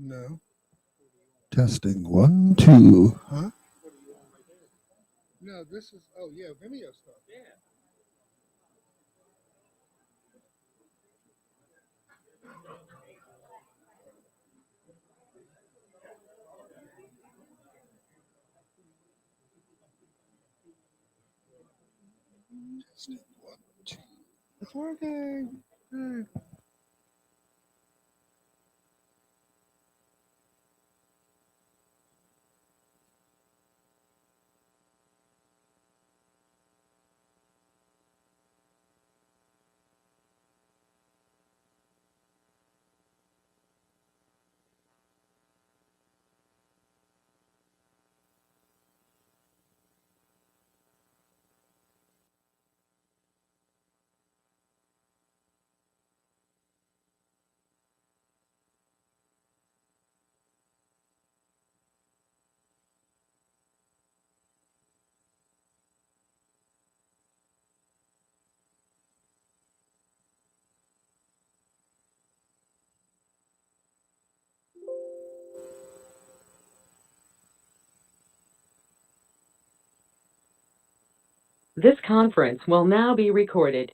No. Testing one, two. Huh? No, this is, oh, yeah, Vimeo stuff. Testing one, two. It's working. Hey. This conference will now be recorded.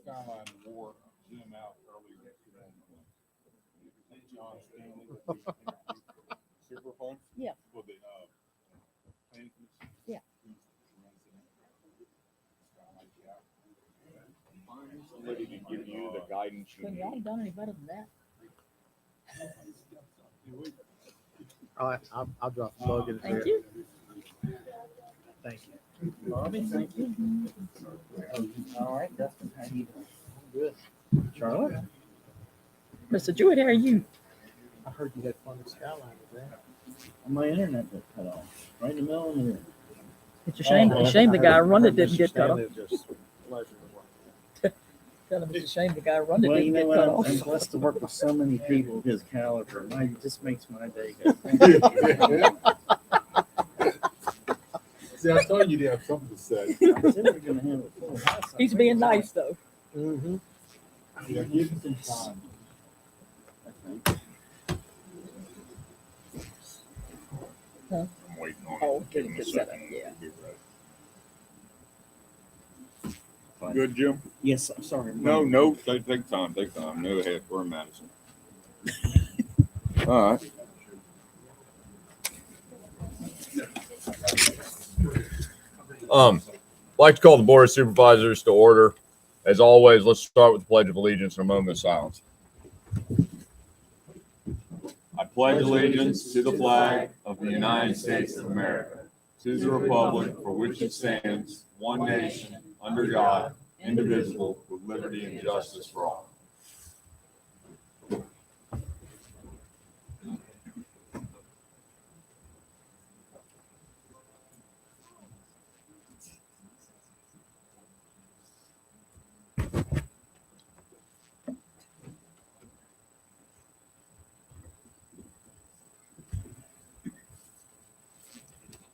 Skyline wore Jim out earlier today. John Stanley. Superphone? Yeah. For the planning commission? Yeah. Somebody can give you the guidance you Couldn't y'all need. have done any better than that? All right, I'll drop the plug in Thank there. you. Thank you. Bobby, thank you. All right, Dustin, how you doing? Good. Charlotte, Mr. Jewett, how are you? I heard you had fun with Skyline today. My internet got cut off right in the middle of the year. It's a shame, Oh, a shame the I guy heard- run I it heard didn't Mr. get cut off. Stanley was just pleasure to work Tell him it's a shame the guy run it Well, you didn't know get what? cut I'm off. blessed to work with so many people of his caliber. It just makes my day go. See, I told you to have something to say. I said we're gonna have a full house. He's being nice though. with. Yeah, give him some time. I think. I'm waiting on it. Oh, Give him a get set up, second. yeah. We'll be ready. Good, Jim? Yes, I'm sorry. No, take time, take time. No ahead, we're in Madison. All right. Like to call the Board of Supervisors to order. As always, let's start with the Pledge of Allegiance and a moment of silence. I pledge allegiance to the flag of the United States of America, to the republic for which it stands, one nation, under God, indivisible, with liberty and justice for all.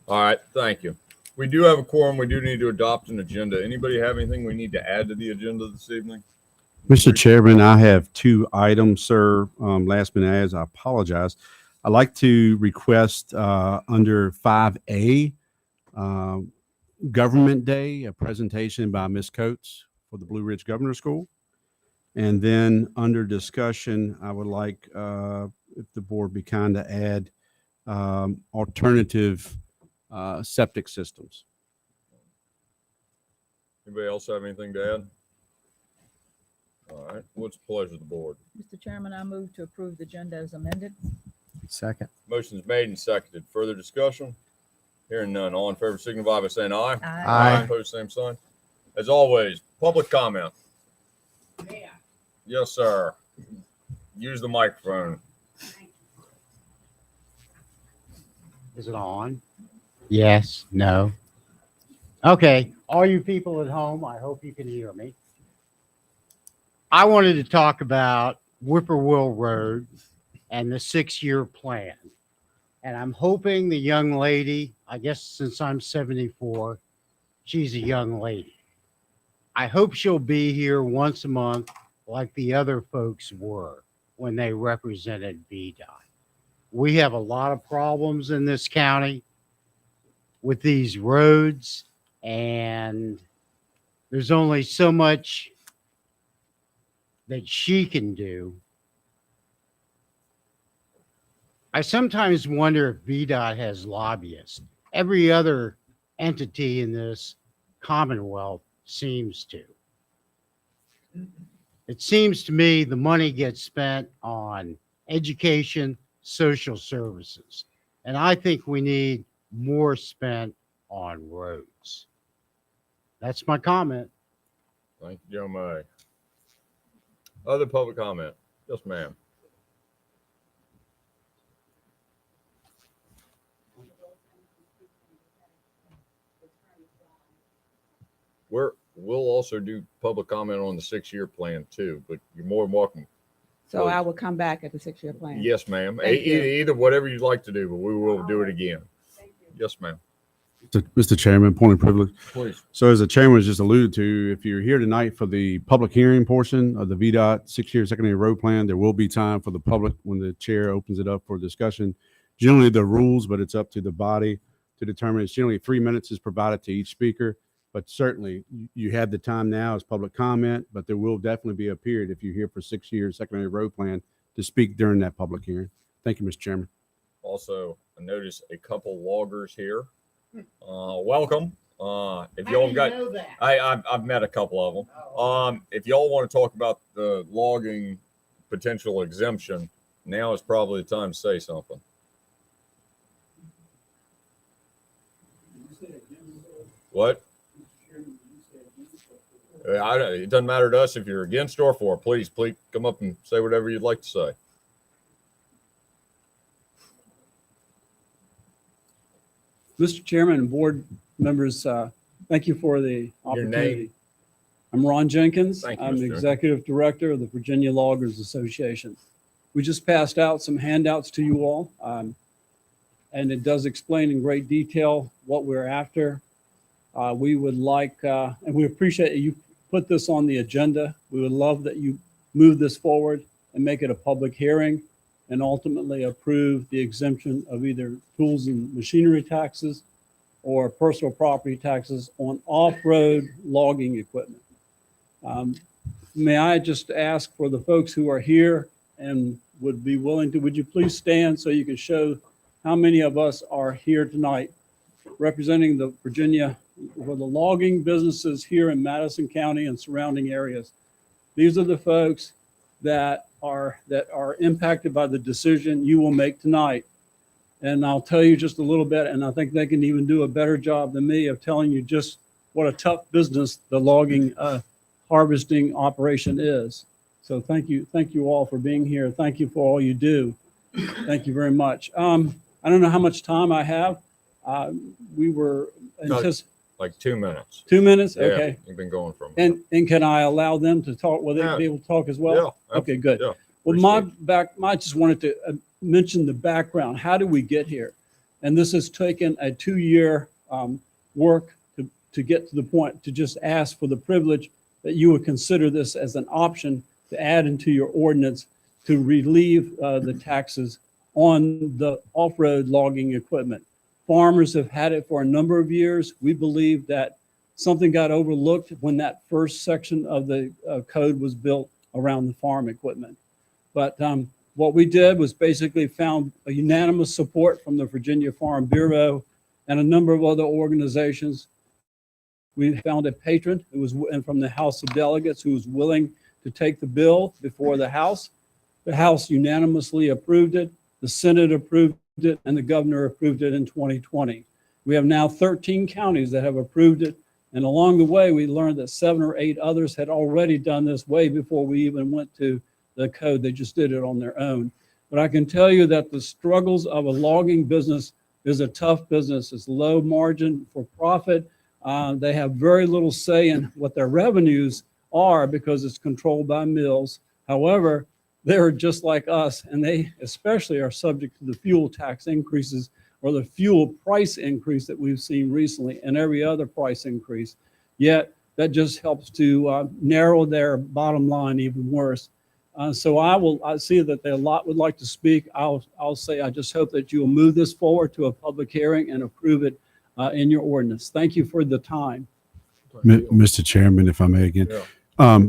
All right, thank you. We do have a quorum. We do need to adopt an agenda. Anybody have anything we need to add to the agenda this evening? Mr. Chairman, I have two items, sir. Last minute, as I apologize. I'd like to request under 5A, Government Day, a presentation by Ms. Coates for the Blue Ridge Governor School. And then under discussion, I would like, if the board be kind to add alternative septic systems. Anybody else have anything to add? All right, what's the pleasure of the board? Mr. Chairman, I move to approve the agenda as amended. Second. Motion's made and seconded. Further discussion? Hearing none. All in favor signify by saying aye. Aye. Opposed, same sign. As always, public comment. Yes, sir. Use the microphone. Is it on? Yes, no. Okay, all you people at home, I hope you can hear me. I wanted to talk about Whippoorwill Road and the 6-year plan. And I'm hoping the young lady, I guess since I'm 74, she's a young lady. I hope she'll be here once a month like the other folks were when they represented VDOT. We have a lot of problems in this county with these roads, and there's only so much that she can do. I sometimes wonder if VDOT has lobbyists. Every other entity in this Commonwealth seems to. It seems to me the money gets spent on education, social services. And I think we need more spent on roads. That's my comment. Thank you, Joe May. Other public comment? Yes, ma'am. We'll also do public comment on the 6-year plan too, but you're more than welcome. So Please. I will come back at the 6-year plan. Yes, ma'am. Thank you. Either whatever you'd like to do, but we will do it again. Yes, ma'am. Mr. Chairman, point of privilege. Please. So as the chairman was just alluded to, if you're here tonight for the public hearing portion of the VDOT 6-year secondary road plan, there will be time for the public when the chair opens it up for discussion. Generally the rules, but it's up to the body to determine. It's generally 3 minutes is provided to each speaker, but certainly you have the time now as public comment, but there will definitely be a period if you're here for 6 years secondary road plan to speak during that public hearing. Thank you, Mr. Chairman. Also, I noticed a couple loggers here. Welcome. If y'all got, I've met a couple of them. If y'all want to talk about the logging potential exemption, now is probably the time to say something. What? It doesn't matter to us if you're against or for. Please come up and say whatever you'd like to say. Mr. Chairman and board members, thank you for the opportunity. I'm Ron Jenkins. Thank you, I'm the Mr. Executive Director of the Virginia Loggers Association. We just passed out some handouts to you all, and it does explain in great detail what we're after. We would like, and we appreciate you put this on the agenda. We would love that you move this forward and make it a public hearing and ultimately approve the exemption of either tools and machinery taxes or personal property taxes on off-road logging equipment. May I just ask for the folks who are here and would be willing to, would you please stand so you can show how many of us are here tonight representing the Virginia, for the logging businesses here in Madison County and surrounding areas. These are the folks that are impacted by the decision you will make tonight. And I'll tell you just a little bit, and I think they can even do a better job than me of telling you just what a tough business the logging harvesting operation is. So thank you all for being here. Thank you for all you do. Thank you very much. I don't know how much time I have. We were Like 2 minutes. 2 minutes. Yeah, Okay. you've been going from. And can I allow them to talk? Will they Yeah. be able to talk as well? Yeah. Okay, good. Yeah. Well, I just wanted to mention the background. How did we get here? And this has taken a 2-year work to get to the point to just ask for the privilege that you would consider this as an option to add into your ordinance to relieve the taxes on the off-road logging equipment. Farmers have had it for a number of years. We believe that something got overlooked when that first section of the code was built around the farm equipment. But what we did was basically found a unanimous support from the Virginia Farm Bureau and a number of other organizations. We found a patron who was, and from the House of Delegates, who was willing to take the bill before the House. The House unanimously approved it. The Senate approved it, and the governor approved it in 2020. We have now 13 counties that have approved it. And along the way, we learned that 7 or 8 others had already done this way before we even went to the code. They just did it on their own. But I can tell you that the struggles of a logging business is a tough business. It's low margin for profit. They have very little say in what their revenues are because it's controlled by mills. However, they're just like us, and they especially are subject to the fuel tax increases or the fuel price increase that we've seen recently and every other price increase. Yet that just helps to narrow their bottom line even worse. So I see that a lot would like to speak. I'll say I just hope that you will move this forward to a public hearing and approve it in your ordinance. Thank you for the time. Mr. Chairman, if I may again. Yeah.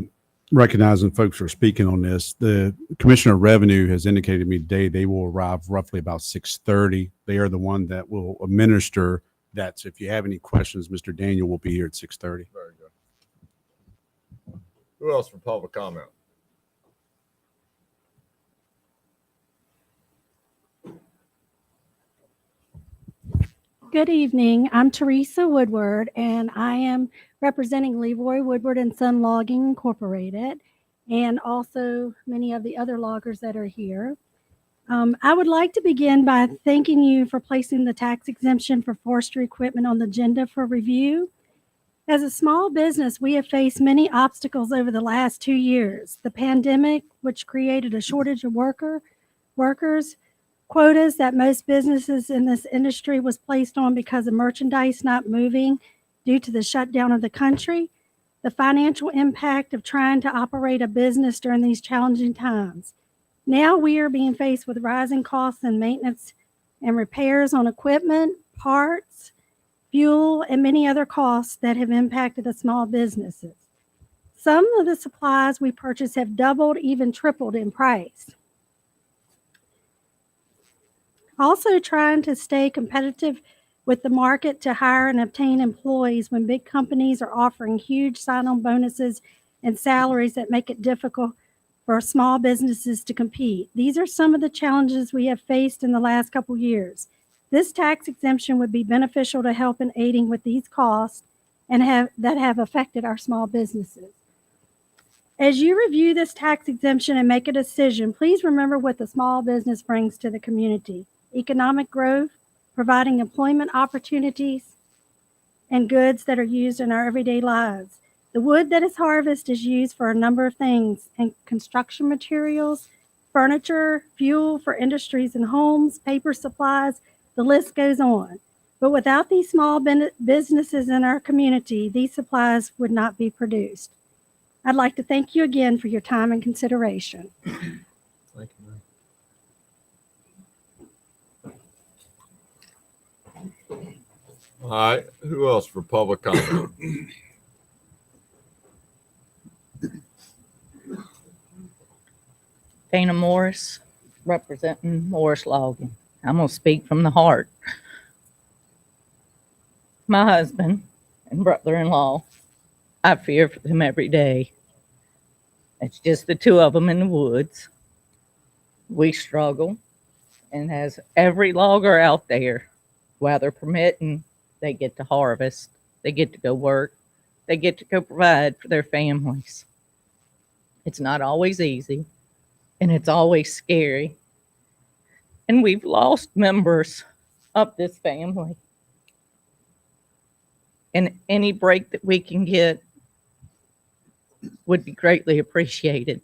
Recognizing folks are speaking on this, the Commissioner of Revenue has indicated to me today they will arrive roughly about 6:30. They are the one that will administer that. So if you have any questions, Mr. Daniel will be here at 6:30. Very good. Who else for public comment? Good evening. I'm Teresa Woodward, and I am representing Leroy Woodward and Son Logging Incorporated, and also many of the other loggers that are here. I would like to begin by thanking you for placing the tax exemption for forestry equipment on the agenda for review. As a small business, we have faced many obstacles over the last 2 years. The pandemic, which created a shortage of workers, quotas that most businesses in this industry was placed on because of merchandise not moving due to the shutdown of the country, the financial impact of trying to operate a business during these challenging times. Now we are being faced with rising costs and maintenance and repairs on equipment, parts, fuel, and many other costs that have impacted the small businesses. Some of the supplies we purchase have doubled, even tripled in price. Also trying to stay competitive with the market to hire and obtain employees when big companies are offering huge sign-on bonuses and salaries that make it difficult for small businesses to compete. These are some of the challenges we have faced in the last couple years. This tax exemption would be beneficial to help in aiding with these costs and that have affected our small businesses. As you review this tax exemption and make a decision, please remember what the small business brings to the community. Economic growth, providing employment opportunities, and goods that are used in our everyday lives. The wood that is harvested is used for a number of things, and construction materials, furniture, fuel for industries and homes, paper supplies, the list goes on. But without these small businesses in our community, these supplies would not be produced. I'd like to thank you again for your time and consideration. Thank you, ma'am. All right, who else for public comment? Dana Morris, representing Morris Logging. I'm going to speak from the heart. My husband and brother-in-law, I fear for them every day. It's just the two of them in the woods. We struggle, and as every logger out there, weather permitting, they get to harvest, they get to go work, they get to go provide for their families. It's not always easy, and it's always scary. And we've lost members of this family. And any break that we can get would be greatly appreciated.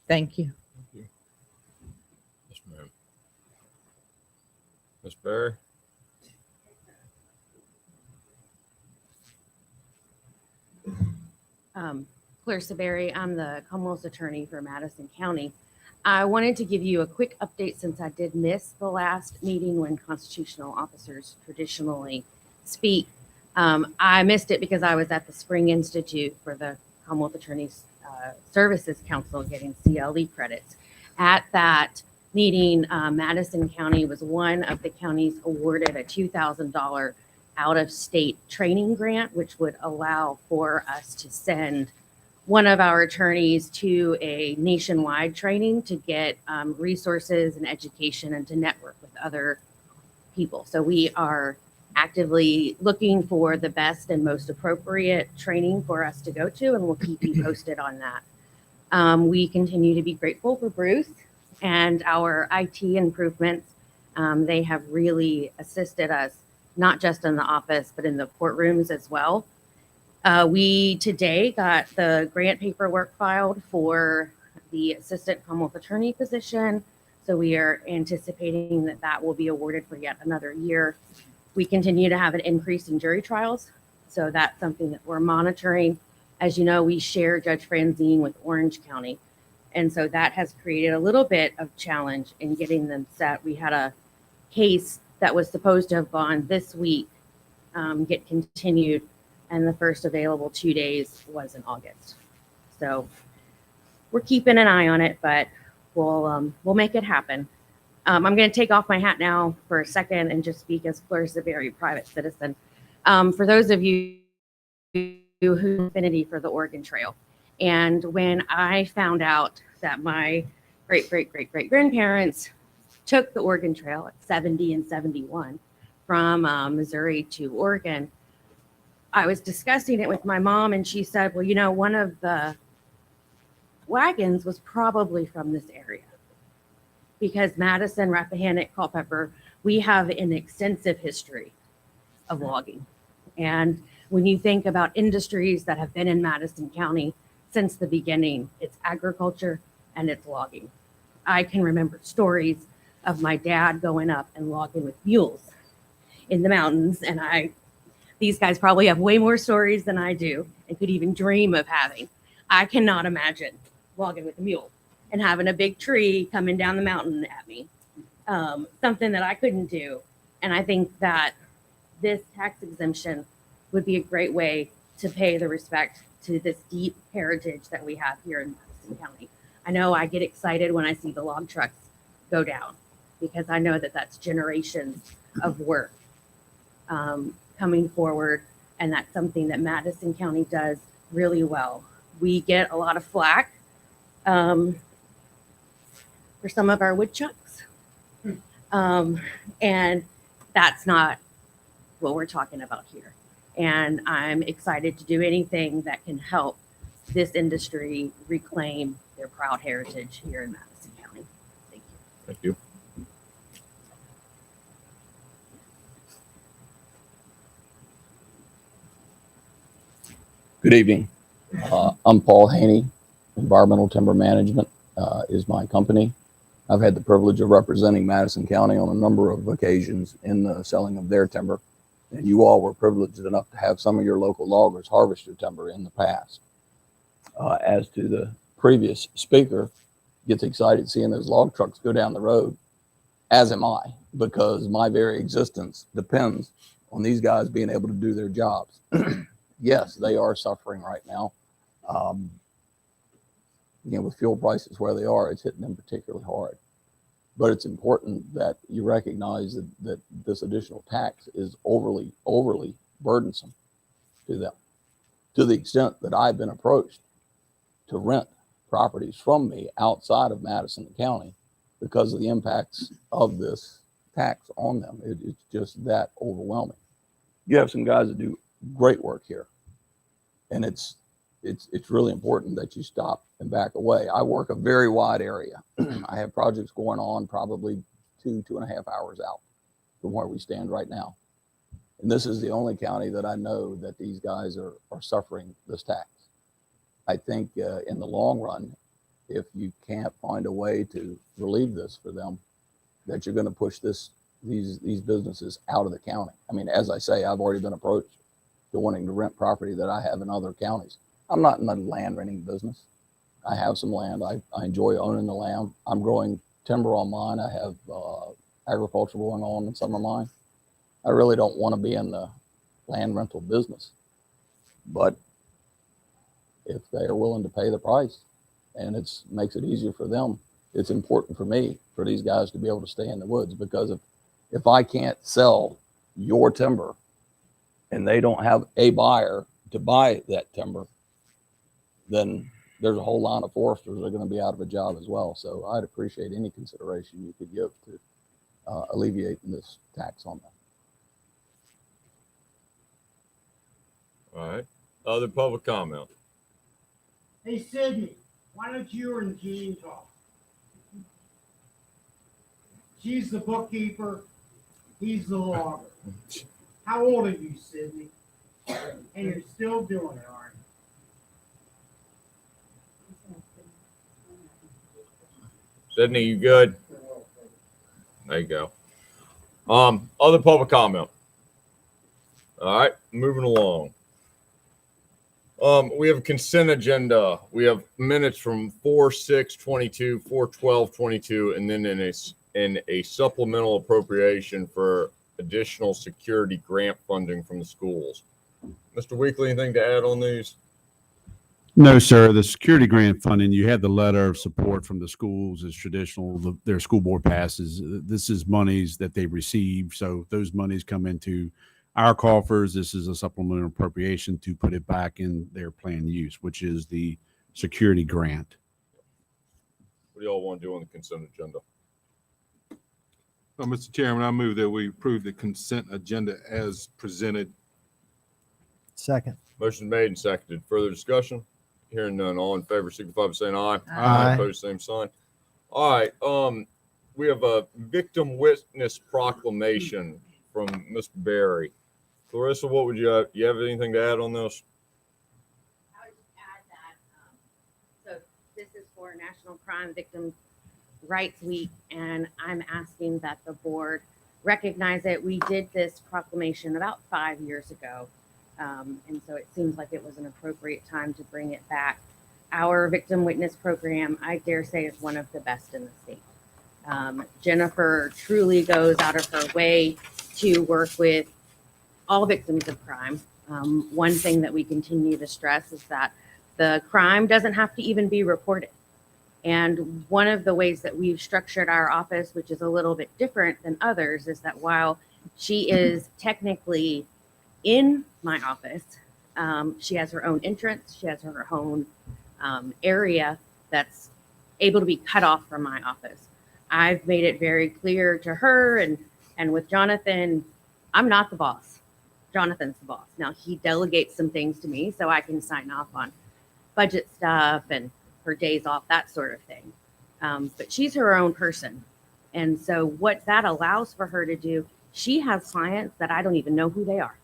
Thank you. Yes, ma'am. Ms. Berry? Clarissa Berry, I'm the Commonwealth's attorney for Madison County. I wanted to give you a quick update since I did miss the last meeting when constitutional officers traditionally speak. I missed it because I was at the Spring Institute for the Commonwealth Attorneys Services Council getting CLE credits. At that meeting, Madison County was one of the counties awarded a $2,000 out-of-state training grant, which would allow for us to send one of our attorneys to a nationwide training to get resources and education and to network with other people. So we are actively looking for the best and most appropriate training for us to go to, and we'll keep you posted on that. We continue to be grateful for Bruce and our IT improvements. They have really assisted us, not just in the office, but in the courtrooms as well. We today got the grant paperwork filed for the assistant Commonwealth attorney position. So we are anticipating that that will be awarded for yet another year. We continue to have an increase in jury trials. So that's something that we're monitoring. As you know, we share Judge Franzine with Orange County. And so that has created a little bit of challenge in getting them set. We had a case that was supposed to have gone this week get continued, and the first available 2 days was in August. So we're keeping an eye on it, but we'll make it happen. I'm going to take off my hat now for a second and just speak as Clarissa Berry, private citizen. For those of you who have affinity for the Oregon Trail, and when I found out that my great-great-great-great grandparents took the Oregon Trail at 70 and 71 from Missouri to Oregon, I was discussing it with my mom, and she said, well, you know, one of the wagons was probably from this area because Madison, Rappahannock, Culpeper, we have an extensive history of logging. And when you think about industries that have been in Madison County since the beginning, it's agriculture and it's logging. I can remember stories of my dad going up and logging with mules in the mountains. And these guys probably have way more stories than I do and could even dream of having. I cannot imagine logging with a mule and having a big tree coming down the mountain at me. Something that I couldn't do. And I think that this tax exemption would be a great way to pay the respect to this deep heritage that we have here in Madison County. I know I get excited when I see the log trucks go down because I know that that's generations of work coming forward, and that's something that Madison County does really well. We get a lot of flack for some of our woodchucks, and that's not what we're talking about here. And I'm excited to do anything that can help this industry reclaim their proud heritage here in Madison County. Thank you. Thank you. Good evening. I'm Paul Haney. Environmental Timber Management is my company. I've had the privilege of representing Madison County on a number of occasions in the selling of their timber. And you all were privileged enough to have some of your local loggers harvest your timber in the past. As to the previous speaker, gets excited seeing those log trucks go down the road, as am I, because my very existence depends on these guys being able to do their jobs. Yes, they are suffering right now. With fuel prices where they are, it's hitting them particularly hard. But it's important that you recognize that this additional tax is overly burdensome to them, to the extent that I've been approached to rent properties from me outside of Madison County because of the impacts of this tax on them. It's just that overwhelming. You have some guys that do great work here, and it's really important that you stop and back away. I work a very wide area. I have projects going on probably 2.5 hours out from where we stand right now. And this is the only county that I know that these guys are suffering this tax. I think in the long run, if you can't find a way to relieve this for them, that you're going to push these businesses out of the county. I mean, as I say, I've already been approached to wanting to rent property that I have in other counties. I'm not in the land renting business. I have some land. I enjoy owning the land. I'm growing timber on mine. I have agriculture going on in some of mine. I really don't want to be in the land rental business. But if they are willing to pay the price and it makes it easier for them, it's important for me, for these guys to be able to stay in the woods, because if I can't sell your timber and they don't have a buyer to buy that timber, then there's a whole line of foresters that are going to be out of a job as well. So I'd appreciate any consideration you could give to alleviating this tax on them. All right. Other public comment? Hey, Sydney, why don't you and Jean talk? She's the bookkeeper. He's the logger. How old are you, Sydney? And you're still doing it, aren't you? Sydney, you good? There you go. Other public comment. All right, moving along. We have a consent agenda. We have minutes from 4/6/22, 4/12/22, and then in a supplemental appropriation for additional security grant funding from the schools. Mr. Weekly, anything to add on these? No, sir. The security grant funding, you had the letter of support from the schools as traditional, their school board passes. This is monies that they receive. So those monies come into our coffers. This is a supplemental appropriation to put it back in their planned use, which is the security grant. What do y'all want to do on the consent agenda? Mr. Chairman, I move that we approve the consent agenda as presented. Second. Motion made and seconded. Further discussion? Hearing none. All in favor, signify by saying aye. Aye. Opposed, same sign. All right, we have a victim witness proclamation from Mr. Berry. Clarissa, what would you have anything to add on this? I would just add that, so this is for National Crime Victims' Rights Week, and I'm asking that the board recognize it. We did this proclamation about 5 years ago, and so it seems like it was an appropriate time to bring it back. Our victim witness program, I dare say, is one of the best in the state. Jennifer truly goes out of her way to work with all victims of crime. One thing that we continue to stress is that the crime doesn't have to even be reported. And one of the ways that we've structured our office, which is a little bit different than others, is that while she is technically in my office, she has her own entrance, she has her own area that's able to be cut off from my office. I've made it very clear to her and with Jonathan, I'm not the boss. Jonathan's the boss. Now he delegates some things to me so I can sign off on budget stuff and her days off, that sort of thing. But she's her own person. And so what that allows for her to do, she has clients that I don't even know who they are.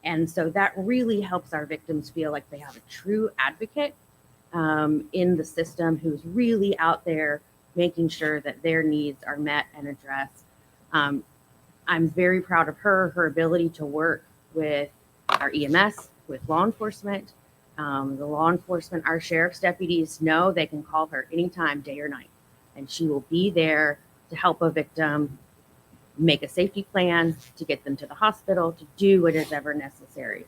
And so that really helps our victims feel like they have a true advocate in the system who's really out there making sure that their needs are met and addressed. I'm very proud of her ability to work with our EMS, with law enforcement. The law enforcement, our sheriff's deputies know they can call her anytime, day or night, and she will be there to help a victim make a safety plan, to get them to the hospital, to do what is ever necessary.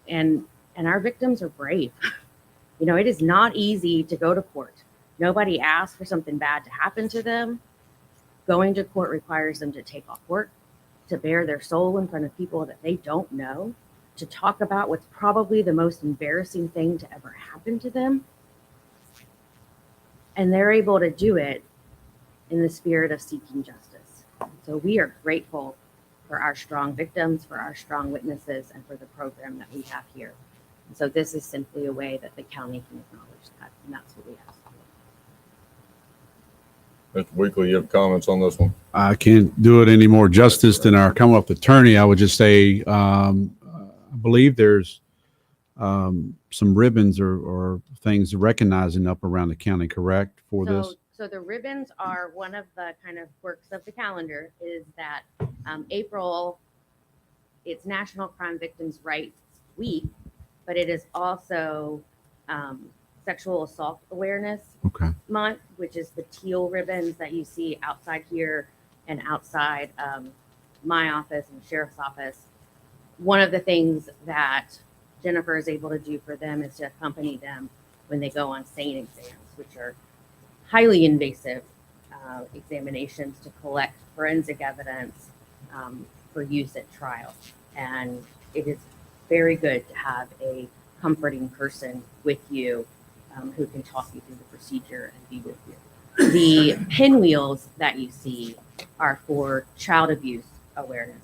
And our victims are brave. You know, it is not easy to go to court. Nobody asks for something bad to happen to them. Going to court requires them to take off work, to bare their soul in front of people that they don't know, to talk about what's probably the most embarrassing thing to ever happen to them. And they're able to do it in the spirit of seeking justice. So we are grateful for our strong victims, for our strong witnesses, and for the program that we have here. And so this is simply a way that the county can acknowledge that, and that's what we ask for. Mr. Weekly, you have comments on this one? I can't do it any more justice than our Commonwealth attorney. I would just say, I believe there's some ribbons or things recognizing up around the county, correct, for this? So the ribbons are one of the kind of works of the calendar, is that April, it's National Crime Victims' Rights Week, but it is also Sexual Assault Awareness Month, which is the teal ribbons that you see outside here and outside my office and the sheriff's office. One of the things that Jennifer is able to do for them is to accompany them when they go on SANE exams, which are highly invasive examinations to collect forensic evidence for use at trial. And it is very good to have a comforting person with you who can talk you through the procedure and be with you. The pinwheels that you see are for Child Abuse Awareness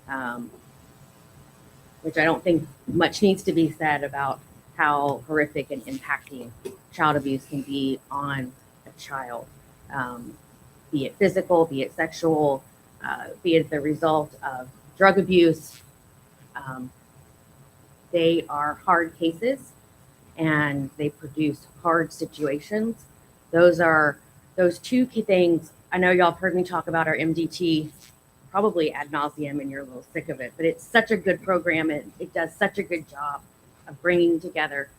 Month, which I don't think much needs to be said about how horrific and impacting child abuse can be on a child, be it physical, be it sexual, be it the result of drug abuse. They are hard cases and they produce hard situations. Those are those two key things. I know y'all have heard me talk about our MDT probably ad nauseum and you're a little sick of it, but it's such a good program. It does such a good job of bringing together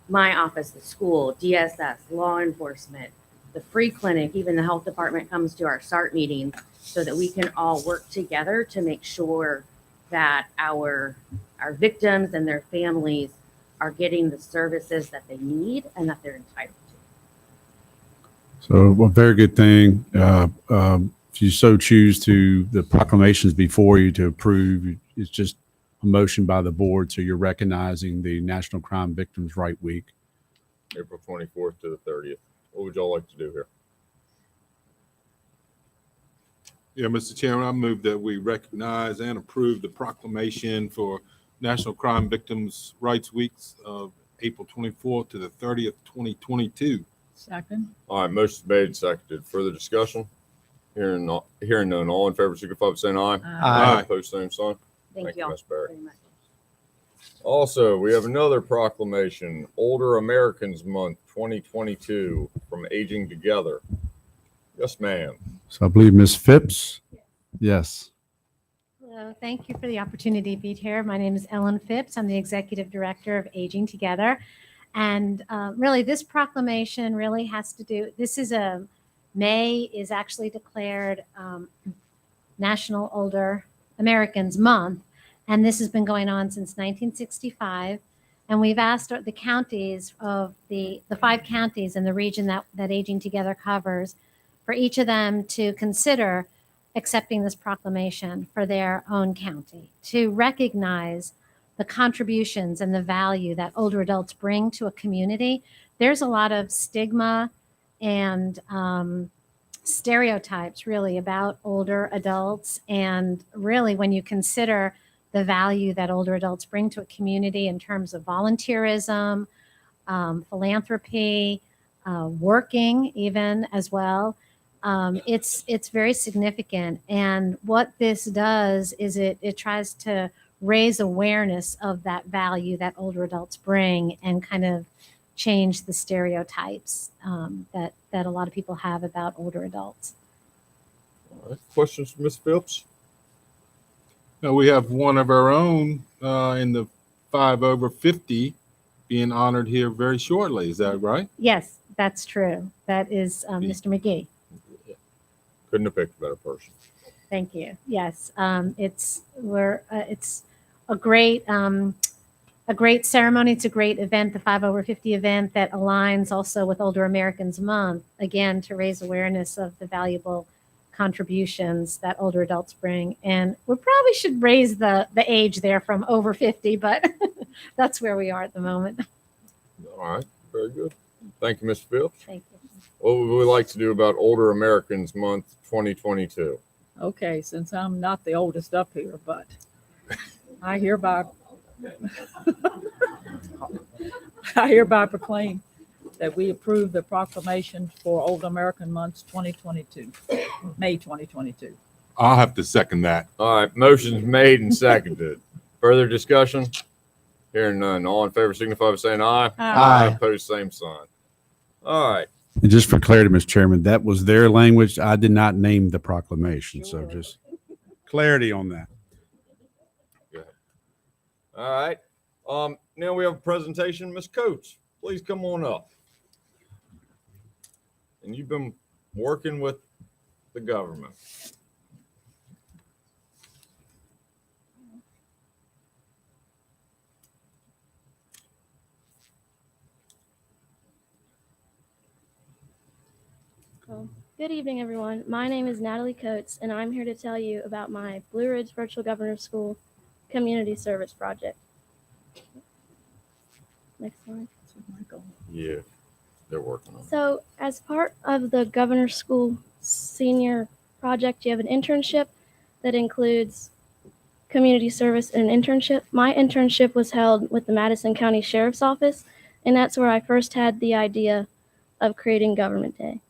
my office, the school, DSS, law enforcement, the free clinic, even the health department comes to our SART meetings so that we can all work together to make sure that our victims and their families are getting the services that they need and that they're entitled to. So a very good thing. If you so choose to, the proclamations before you to approve, it's just a motion by the board. So you're recognizing the National Crime Victims' Right Week. April 24th to the 30th. What would y'all like to do here? Yeah, Mr. Chairman, I move that we recognize and approve the proclamation for National Crime Victims' Rights Weeks of April 24th to the 30th, 2022. Second. All right, motion's made and seconded. Further discussion? Hearing none. All in favor, signify by saying aye. Aye. Opposed, same sign. Thank you all Ms. Barry. very much. Also, we have another proclamation, Older Americans Month 2022 from Aging Together. Yes, ma'am. So I believe Ms. Phipps. Yes. Hello, thank you for the opportunity to be here. My name is Ellen Phipps. I'm the Executive Director of Aging Together. And really, this proclamation really has to do, May is actually declared National Older Americans Month. And this has been going on since 1965. And we've asked the counties of the 5 counties in the region that Aging Together covers, for each of them to consider accepting this proclamation for their own county, to recognize the contributions and the value that older adults bring to a community. There's a lot of stigma and stereotypes really about older adults. And really, when you consider the value that older adults bring to a community in terms of volunteerism, philanthropy, working even as well, it's very significant. And what this does is it tries to raise awareness of that value that older adults bring and kind of change the stereotypes that a lot of people have about older adults. All right. Questions for Ms. Phipps? Now, we have one of our own in the 5 over 50 being honored here very shortly. Is that right? Yes, that's true. That is Mr. McGee. Couldn't have picked a better person. Thank you. Yes, it's a great ceremony. It's a great event, the 5 over 50 event that aligns also with Older Americans Month, again, to raise awareness of the valuable contributions that older adults bring. And we probably should raise the age there from over 50, but that's where we are at the moment. All right. Very good. Thank you, Ms. Phipps. Thank you. What would we like to do about Older Americans Month 2022? Okay, since I'm not the oldest up here, but I hereby proclaim that we approve the proclamation for Older American Months 2022, May 2022. I'll have to second that. All right. Motion's made and seconded. Further discussion? Hearing none. All in favor signify by saying aye. Aye. Opposed, same sign. All right. And just for clarity, Mr. Chairman, that was their language. I did not name the proclamation. So just clarity on that. All right. Now we have a presentation. Ms. Coates, please come on up. And you've been working with the government. Good evening, everyone. My name is Natalie Coates, and I'm here to tell you about my Blue Ridge Virtual Governor School Community Service Project. Next slide. Yeah, they're working on it. So, as part of the Governor School Senior Project, you have an internship that includes community service and an internship. My internship was held with the Madison County Sheriff's Office, and that's where I first had the idea of creating Government Day.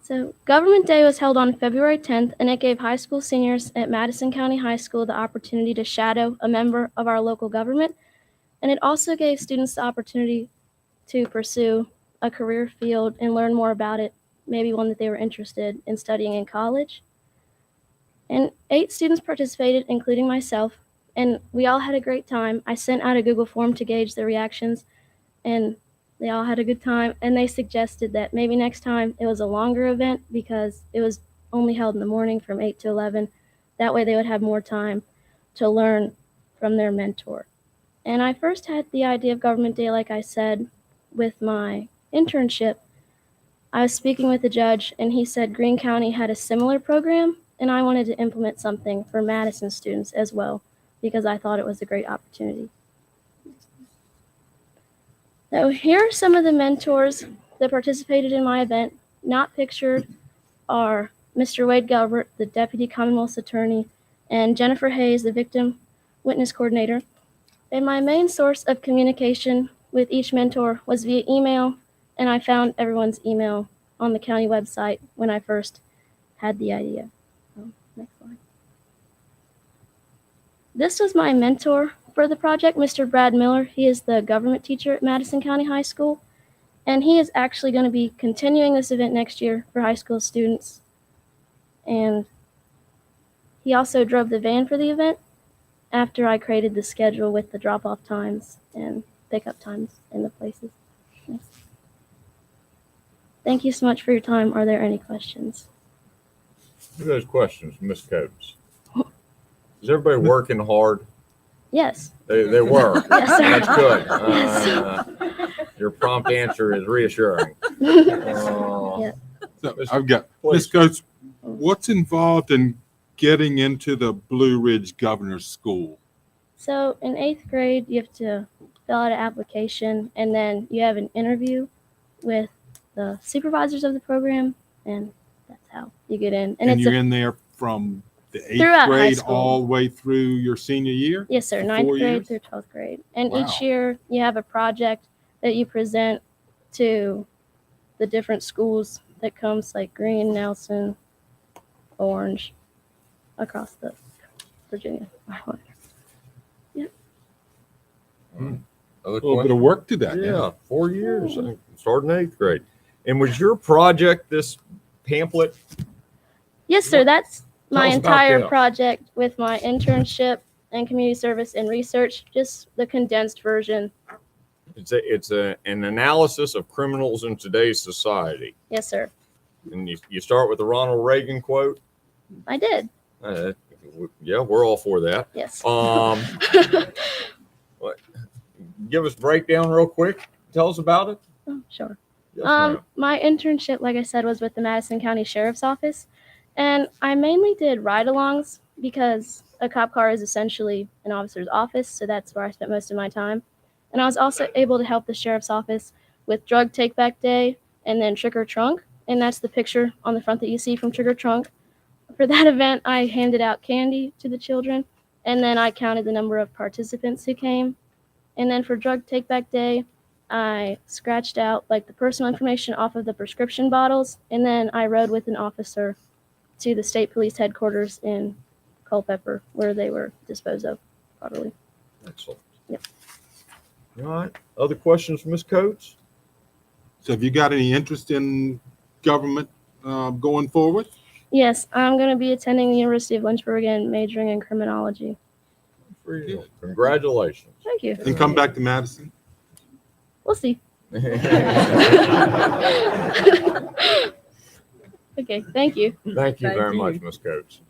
So, Government Day was held on February 10th, and it gave high school seniors at Madison County High School the opportunity to shadow a member of our local government. And it also gave students the opportunity to pursue a career field and learn more about it, maybe one that they were interested in studying in college. And 8 students participated, including myself, and we all had a great time. I sent out a Google form to gauge their reactions, and they all had a good time, and they suggested that maybe next time it was a longer event because it was only held in the morning from 8 to 11. That way they would have more time to learn from their mentor. And I first had the idea of Government Day, like I said, with my internship. I was speaking with the judge, and he said Greene County had a similar program, and I wanted to implement something for Madison students as well because I thought it was a great opportunity. So here are some of the mentors that participated in my event. not pictured are Mr. Wade Galbert, the Deputy Commonwealth's Attorney, and Jennifer Hayes, the Victim Witness Coordinator. And my main source of communication with each mentor was via email, and I found everyone's email on the county website when I first had the idea. Next slide. This was my mentor for the project, Mr. Brad Miller. He is the government teacher at Madison County High School, and he is actually going to be continuing this event next year for high school students. And he also drove the van for the event after I created the schedule with the drop-off times and pickup times in the places. Next. Thank you so much for your time. Are there any questions? Who has questions, Ms. Coates? Is everybody working hard? Yes. They were. Yes, sir. That's good. Yes. Your prompt answer is reassuring. Yeah. So I've got, Ms. Coates, what's involved in getting into the Blue Ridge Governor's School? So in 8th grade, you have to fill out an application, and then you have an interview with the supervisors of the program, and that's how you get in. And it's you're in there from the 8th Throughout high grade school. all the way through your senior year? Yes, sir. For 9th 4 grade years? through 12th grade. And Wow. each year you have a project that you present to the different schools that comes, like Green, Nelson, Orange, across the Virginia. Yep. A little bit of work to that. Yeah, 4 years, starting 8th grade. And was your project this pamphlet? Yes, sir. That's my us about entire that. project with my internship and community service and research, just the condensed version. It's an analysis of criminals in today's society. Yes, sir. And you start with the Ronald Reagan quote. I did. Yeah, we're all for that. Yes. What- give us a breakdown real quick. Tell us about it. Oh, sure. Yes, ma'am. My internship, like I said, was with the Madison County Sheriff's Office, and I mainly did ride-alongs because a cop car is essentially an officer's office, so that's where I spent most of my time. And I was also able to help the Sheriff's Office with Drug Take-Back Day and then Trick or Trunk, and that's the picture on the front that you see from Trick or Trunk. For that event, I handed out candy to the children, and then I counted the number of participants who came. And then for Drug Take-Back Day, I scratched out like the personal information off of the prescription bottles, and then I rode with an officer to the state police headquarters in Culpeper where they were disposed of properly. Excellent. Yep. All right. Other questions, Ms. Coates? So have you got any interest in government going forward? Yes, I'm going to be attending the University of Lynchburg and majoring in criminology. For you. Congratulations. Thank you. And come back to Madison? We'll see. Okay, thank you. Thank you Thank very you. much, Ms. Coates.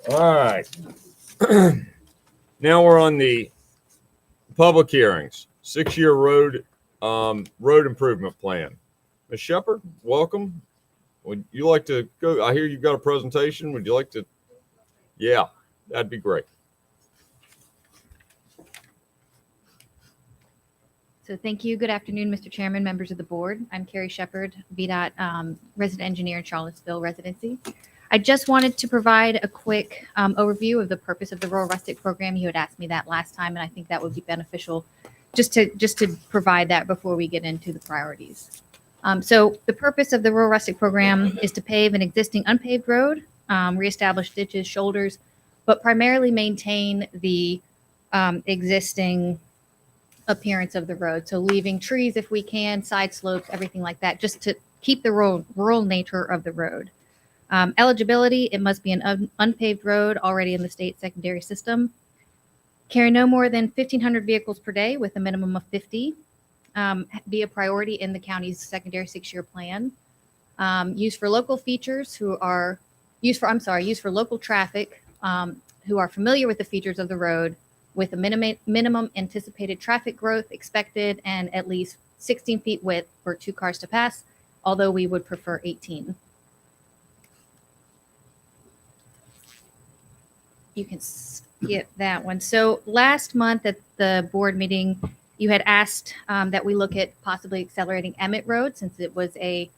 All right. Now we're on the public hearings. 6-year road improvement plan. Ms. Shepherd, welcome. Would you like to go? I hear you've got a presentation. Would you like to? Yeah, that'd be great. So thank you. Good afternoon, Mr. Chairman, members of the board. I'm Carrie Shepherd, VDOT resident engineer in Charlottesville residency. I just wanted to provide a quick overview of the purpose of the Rural Rustic Program. You had asked me that last time, and I think that would be beneficial just to provide that before we get into the priorities. So the purpose of the Rural Rustic Program is to pave an existing unpaved road, reestablish ditches, shoulders, but primarily maintain the existing appearance of the road. So leaving trees if we can, side slopes, everything like that, just to keep the rural nature of the road. Eligibility, it must be an unpaved road already in the state secondary system. Carry no more than 1,500 vehicles per day with a minimum of 50. Be a priority in the county's secondary 6-year plan. Used for local features used for local traffic who are familiar with the features of the road with a minimum anticipated traffic growth expected and at least 16 feet width for 2 cars to pass, although we would prefer 18. You can skip that one. So last month at the board meeting, You had asked that we look at possibly accelerating Emmett Road since it was a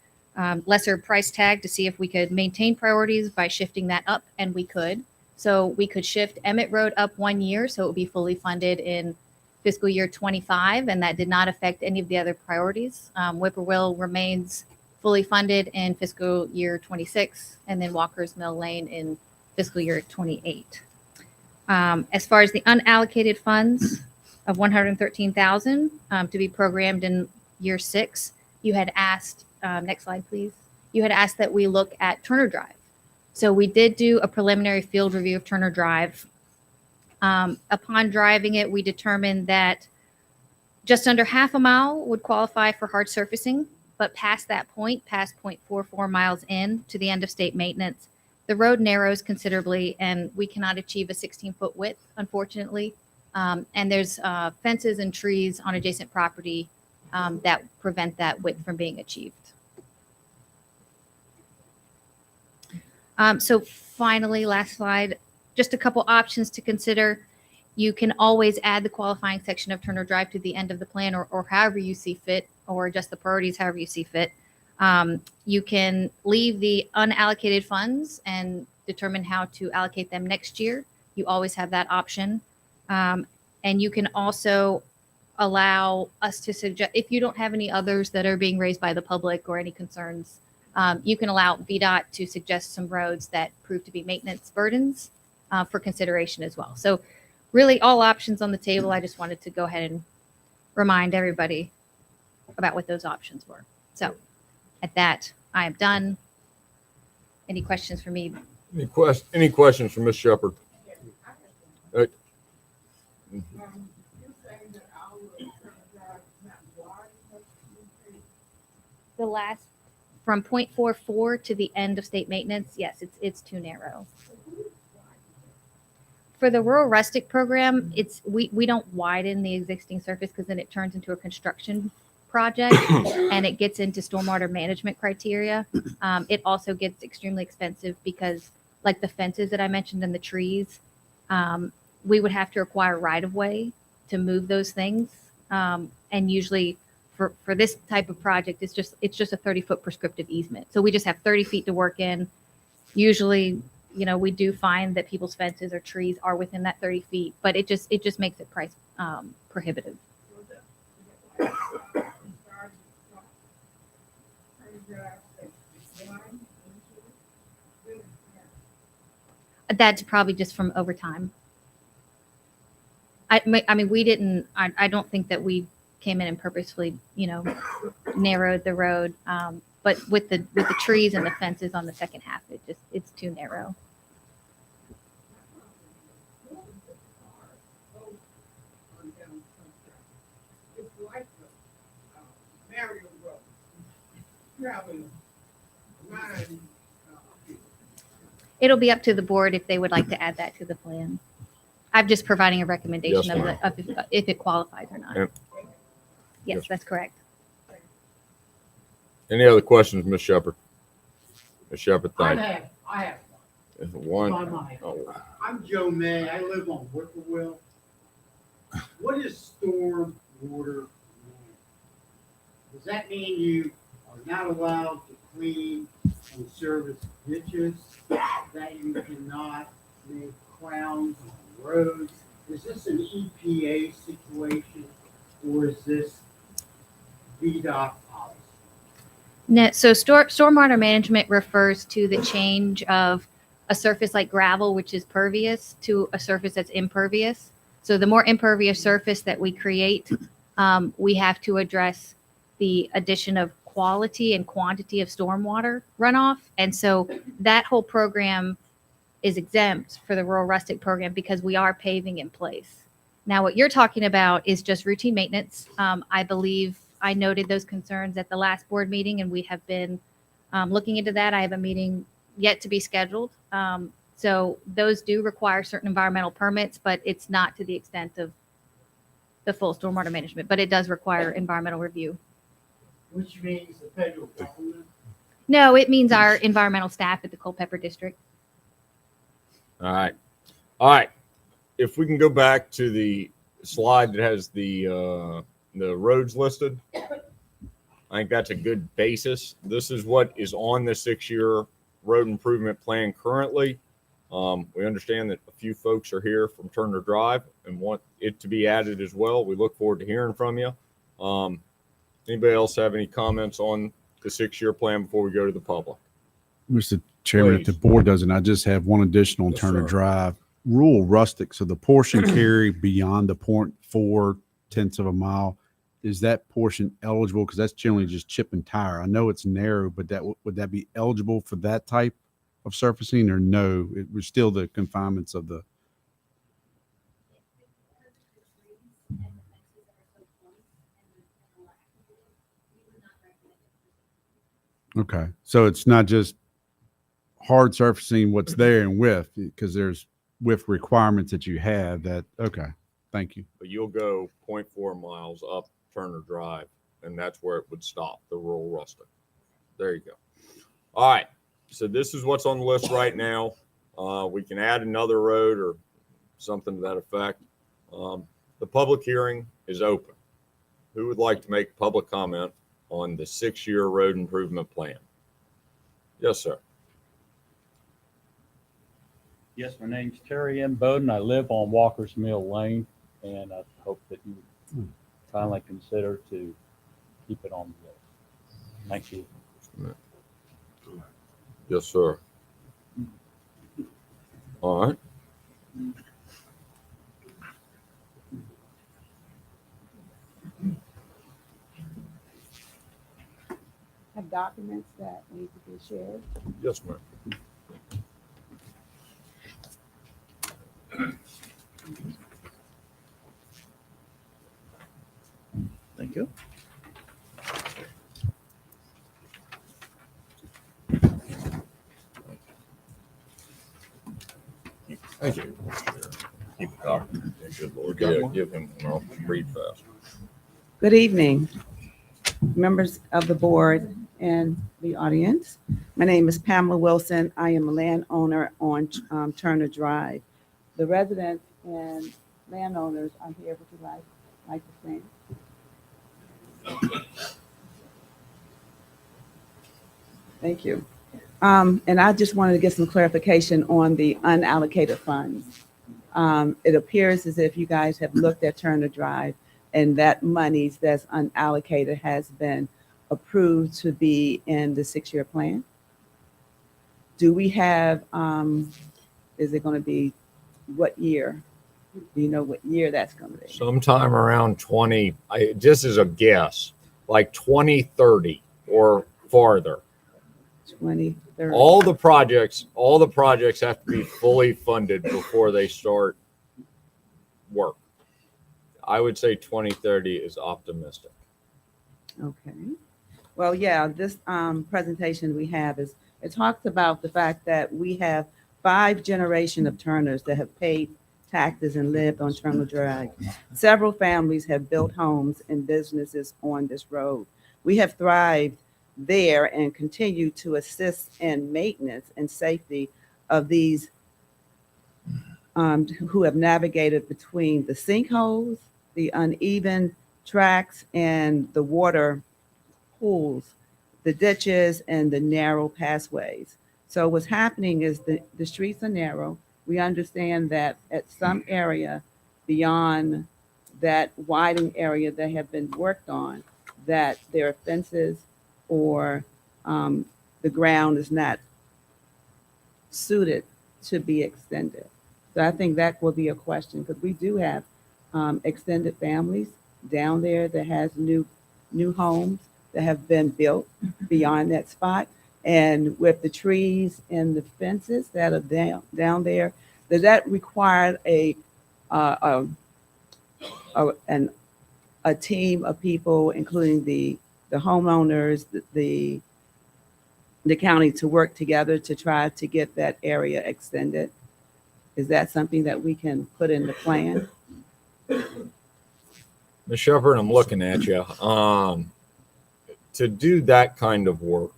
lesser price tag to see if we could maintain priorities by shifting that up, and we could. So we could shift Emmett Road up 1 year, so it would be fully funded in fiscal year 25, and that did not affect any of the other priorities. Whippoorwill remains fully funded in fiscal year 26, and then Walker's Mill Lane in fiscal year 28. As far as the unallocated funds of 113,000 to be programmed in year 6, you had asked, next slide, please. You had asked that we look at Turner Drive. So we did do a preliminary field review of Turner Drive. Upon driving it, we determined that just under half a mile would qualify for hard surfacing, but past that point, past 0.44 miles in to the end of state maintenance, the road narrows considerably and we cannot achieve a 16-foot width, unfortunately. And there's fences and trees on adjacent property that prevent that width from being achieved. So finally, last slide, just a couple options to consider. You can always add the qualifying section of Turner Drive to the end of the plan or however you see fit, or adjust the priorities however you see fit. You can leave the unallocated funds and determine how to allocate them next year. You always have that option. And you can also allow us to suggest, if you don't have any others that are being raised by the public or any concerns, you can allow VDOT to suggest some roads that prove to be maintenance burdens for consideration as well. So really all options on the table. I just wanted to go ahead and remind everybody about what those options were. So at that, I am done. Any questions for me? Any questions for Ms. Shepherd? The last, from 0.44 to the end of state maintenance, yes, it's too narrow. For the rural rustic program, we don't widen the existing surface because then it turns into a construction project and it gets into stormwater management criteria. It also gets extremely expensive because, like the fences that I mentioned and the trees, we would have to require right of way to move those things. And usually for this type of project, it's just a 30-foot prescriptive easement. So we just have 30 feet to work in. Usually, you know, we do find that people's fences or trees are within that 30 feet, but it just makes it price prohibitive. That's probably just from overtime. I mean, we didn't. I don't think that we came in and purposefully, you know, narrowed the road. But with the trees and the fences on the second half, it's too narrow. It'll be up to the board if they would like to add that to the plan. I'm just providing a recommendation of if it qualifies or not. Yes, that's correct. Any other questions, Ms. Shepherd? Ms. Shepherd, thank you. I have One. one. Oh, I'm Joe May. I live on Whippoorwill. What is storm water management? Does that mean you are not allowed to clean and service ditches? That you cannot make crowns on roads? Is this an EPA situation or is this VDOT policy? No, so stormwater management refers to the change of a surface like gravel, which is pervious, to a surface that's impervious. So the more impervious surface that we create, we have to address the addition of quality and quantity of stormwater runoff. And so that whole program is exempt for the rural rustic program because we are paving in place. Now, what you're talking about is just routine maintenance. I believe I noted those concerns at the last board meeting, and we have been looking into that. I have a meeting yet to be scheduled. So those do require certain environmental permits, but it's not to the extent of the full stormwater management, but it does require environmental review. Which means the federal government? No, it means our environmental staff at the Culpeper District. all right. All right. If we can go back to the slide that has the the roads listed. I think that's a good basis. This is what is on the 6-year road improvement plan currently. We understand that a few folks are here from Turner Drive and want it to be added as well. We look forward to hearing from you. Anybody else have any comments on the 6-year plan before we go to the public? Mr. Chairman, if the board doesn't, I just have one additional on Yes, Turner sir. Drive. Rural rustic, so the portion carried beyond the 0.4 of a mile, is that portion eligible? Because that's generally just chip and tire. I know it's narrow, but would that be eligible for that type of surfacing, or no? It was still the confinements of the. Okay, so it's not just hard surfacing what's there and width, because there's width requirements that you have that. Okay, thank you. But you'll go 0.4 miles up Turner Drive, and that's where it would stop, the rural rustic. There you go. All right, so this is what's on the list right now. We can add another road or something to that effect. The public hearing is open. Who would like to make public comment on the 6-year road improvement plan? Yes, sir. Yes, my name's Terry M. Bowden. I live on Walker's Mill Lane, and I hope that you would kindly consider to keep it on the list. Thank you. Yes, sir. All right. Have documents that need to be shared. Yes, ma'am. Thank you. Thank you. Keep it up. Good Lord. Yeah, give him, I'll read fast. Good evening, members of the board and the audience. My name is Pamela Wilson. I am a landowner on Turner Drive. The residents and landowners are here. Would you like to stand? Thank you. And I just wanted to get some clarification on the unallocated funds. It appears as if you guys have looked at Turner Drive and that monies that's unallocated has been approved to be in the 6-year plan. Do we have, is it going to be what year? Do you know what year that's going to be? Sometime around 20, this is a guess, like 2030 or farther. 2030. All the projects have to be fully funded before they start work. I would say 2030 is optimistic. Okay. Well, yeah, this presentation we have is, it talks about the fact that we have 5 generations of Turners that have paid taxes and lived on Turner Drive. Several families have built homes and businesses on this road. We have thrived there and continue to assist in maintenance and safety of these who have navigated between the sinkholes, the uneven tracks, and the water pools, the ditches, and the narrow pathways. So what's happening is the streets are narrow. We understand that at some area beyond that widening area that have been worked on, that there are fences or the ground is not suited to be extended. So I think that will be a question, because we do have extended families down there that has new homes that have been built beyond that spot. And with the trees and the fences that are down there, does that require a team of people, including the homeowners, the county, to work together to try to get that area extended? Is that something that we can put in the plan? Ms. Shepherd, I'm looking at you. To do that kind of work,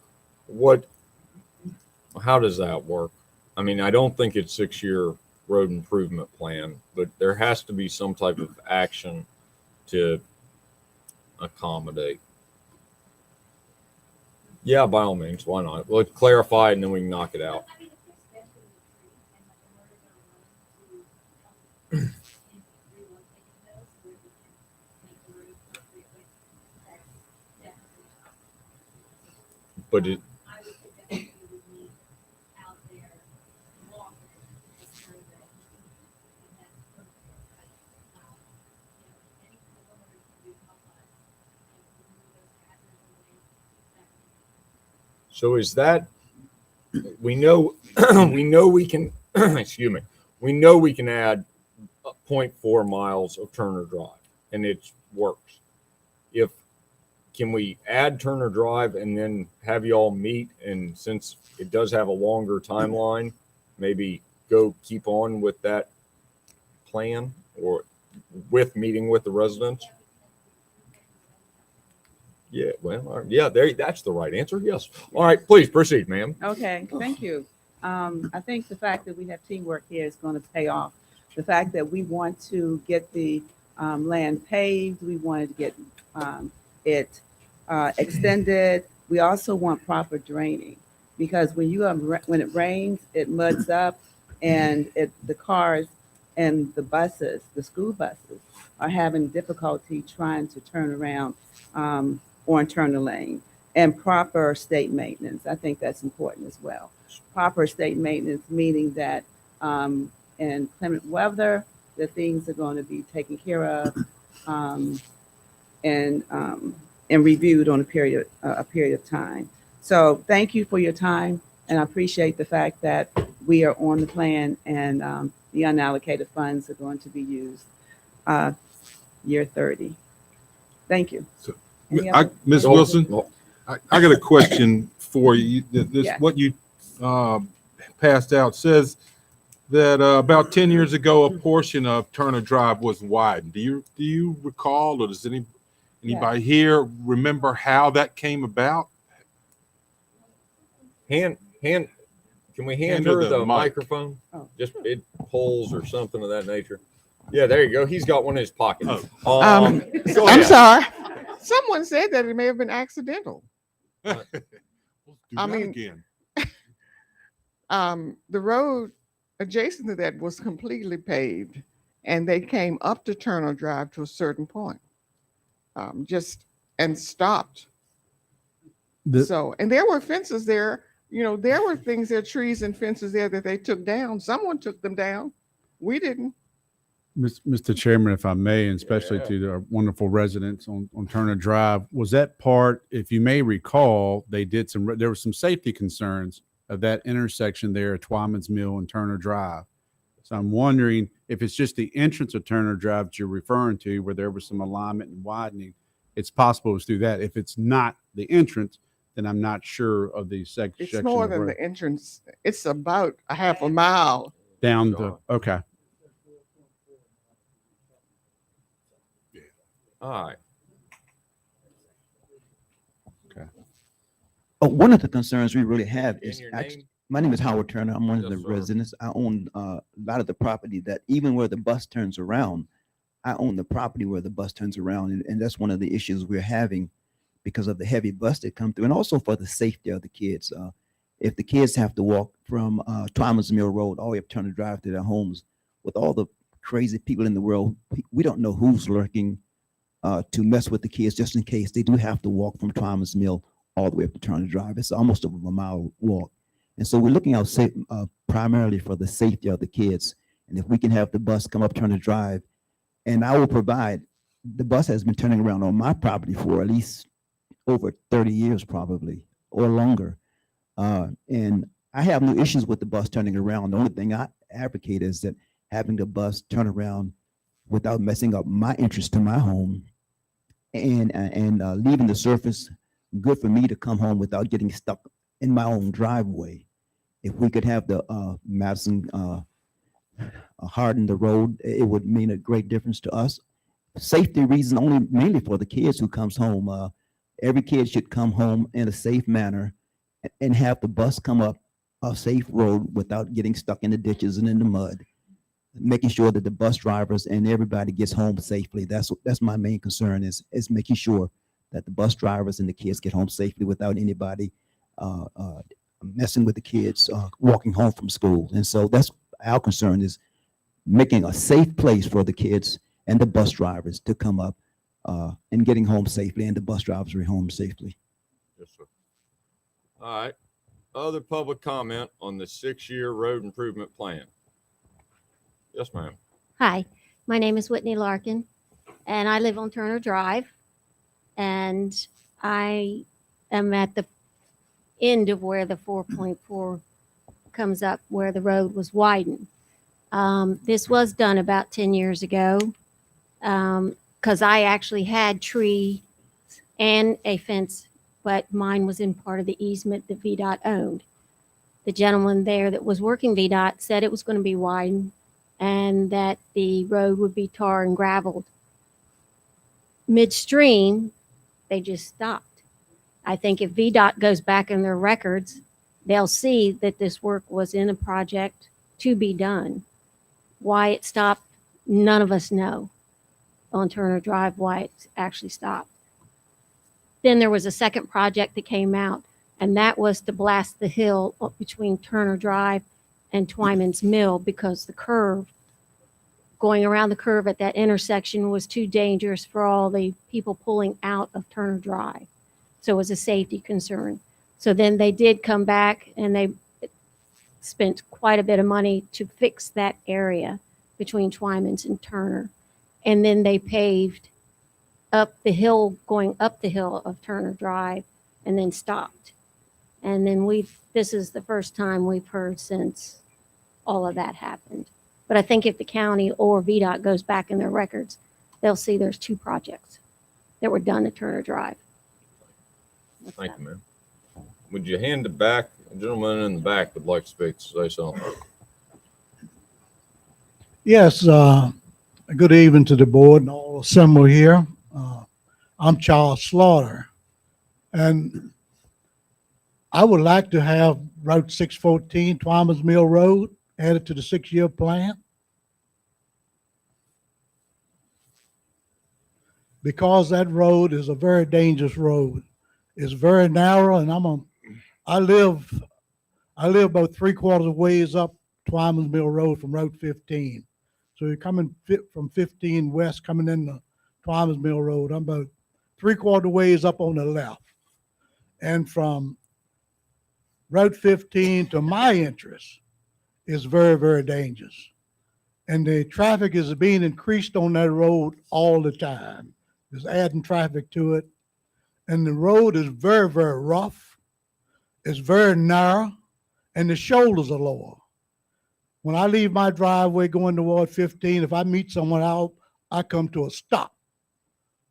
how does that work? I mean, I don't think it's 6-year road improvement plan, but there has to be some type of action to accommodate? Yeah, by all means, why not? Let's clarify and then we can knock it out. But it, so is that, we know, we know we can, excuse me, we know we can add 0.4 miles of Turner Drive and it works. Can we add Turner Drive and then have you all meet? And since it does have a longer timeline, maybe go keep on with that plan or with meeting with the residents? Yeah, well, yeah, that's the right answer. Yes. All right, please proceed, ma'am. Okay, thank you. I think the fact that we have teamwork here is going to pay off. The fact that we want to get the land paved, we wanted to get it extended. We also want proper draining because when when it rains, it muds up, and the cars and the buses, the school buses, are having difficulty trying to turn around on Turner Lane. And proper state maintenance, I think that's important as well. Proper state maintenance, meaning that in climate weather, the things are going to be taken care of and reviewed on a period of time. So thank you for your time, and I appreciate the fact that we are on the plan and the unallocated funds are going to be used year 30. Thank you. So, Any Ms. other- Wilson, I got a question for you. This Yeah. what you passed out says that about 10 years ago, a portion of Turner Drive was widened. Do you recall, or does anybody here remember how that came about? Can we hand her the microphone? Oh. Just it pulls or something of that nature. Yeah, there you go. He's got one in his pocket. Oh. Go I'm ahead. sorry. Someone said that it may have been accidental. Let's do I that mean, again. The road adjacent to that was completely paved, and they came up to Turner Drive to a certain point, and stopped. And there were fences there. You know, there were things there, trees and fences there that they took down. Someone took them down. We didn't. Mr. Chairman, if I may, and especially to the wonderful residents on Turner Drive, was that part, if you may recall, there were some safety concerns of that intersection there at Twyman's Mill and Turner Drive. So I'm wondering if it's just the entrance of Turner Drive that you're referring to where there was some alignment and widening. It's possible it was through that. If it's not the entrance, then I'm not sure of the section. It's more than the entrance. It's about a half a mile. Down the, okay. All right. Okay. One of the concerns we really have is your actually, name? my name is Howard Turner. I'm one of the Yes, sir. residents. I own a lot of the property that even where the bus turns around, I own the property where the bus turns around. And that's one of the issues we're having because of the heavy bus that come through and also for the safety of the kids. If the kids have to walk from Twyman's Mill Road all the way up Turner Drive to their homes with all the crazy people in the world, we don't know who's lurking to mess with the kids just in case they do have to walk from Twyman's Mill all the way up to Turner Drive. It's almost a mile walk. And so we're looking out primarily for the safety of the kids. And if we can have the bus come up Turner Drive, and I will provide, the bus has been turning around on my property for at least over 30 years probably, or longer. And I have no issues with the bus turning around. The only thing I advocate is that having the bus turn around without messing up my interest to my home and leaving the surface good for me to come home without getting stuck in my own driveway. If we could have the Madison harden the road, it would mean a great difference to us. Safety reason only, mainly for the kids who comes home. Every kid should come home in a safe manner and have the bus come up a safe road without getting stuck in the ditches and in the mud. making sure that the bus drivers and everybody gets home safely. That's my main concern is making sure that the bus drivers and the kids get home safely without anybody messing with the kids walking home from school. And so that's our concern, is making a safe place for the kids and the bus drivers to come up and getting home safely, and the bus drivers are home safely. Yes, sir. All right. Other public comment on the 6-year road improvement plan? Yes, ma'am. Hi, my name is Whitney Larkin, and I live on Turner Drive. And I am at the end of where the 4.4 comes up, where the road was widened. This was done about 10 years ago, because I actually had trees and a fence, but mine was in part of the easement that VDOT owned. The gentleman there that was working VDOT said it was going to be widened and that the road would be tar and graveled. Midstream, they just stopped. I think if VDOT goes back in their records, they'll see that this work was in a project to be done. Why it stopped, none of us know on Turner Drive why it actually stopped. Then there was a second project that came out, and that was to blast the hill between Turner Drive and Twyman's Mill, because the curve, going around the curve at that intersection, was too dangerous for all the people pulling out of Turner Drive. So it was a safety concern. So then they did come back and they spent quite a bit of money to fix that area between Twyman's and Turner. And then they paved up the hill, going up the hill of Turner Drive, and then stopped. And then this is the first time we've heard since all of that happened. But I think if the county or VDOT goes back in their records, they'll see there's 2 projects that were done at Turner Drive. Thank you, ma'am. Would you hand it back? A gentleman in the back would like to speak, to say something. Yes, good evening to the board and all assembled here. I'm Charles Slaughter, and I would like to have Route 614, Twyman's Mill Road, added to the 6-year plan, because that road is a very dangerous road. It's very narrow, and I live about 3/4 ways up Twyman's Mill Road from Route 15. So you're coming from 15 west, coming into Twyman's Mill Road. I'm about 3/4 ways up on the left. And from Route 15 to my entrance is very, very dangerous. And the traffic is being increased on that road all the time. It's adding traffic to it. And the road is very, very rough. It's very narrow, and the shoulders are lower. When I leave my driveway going toward 15, if I meet someone out, I come to a stop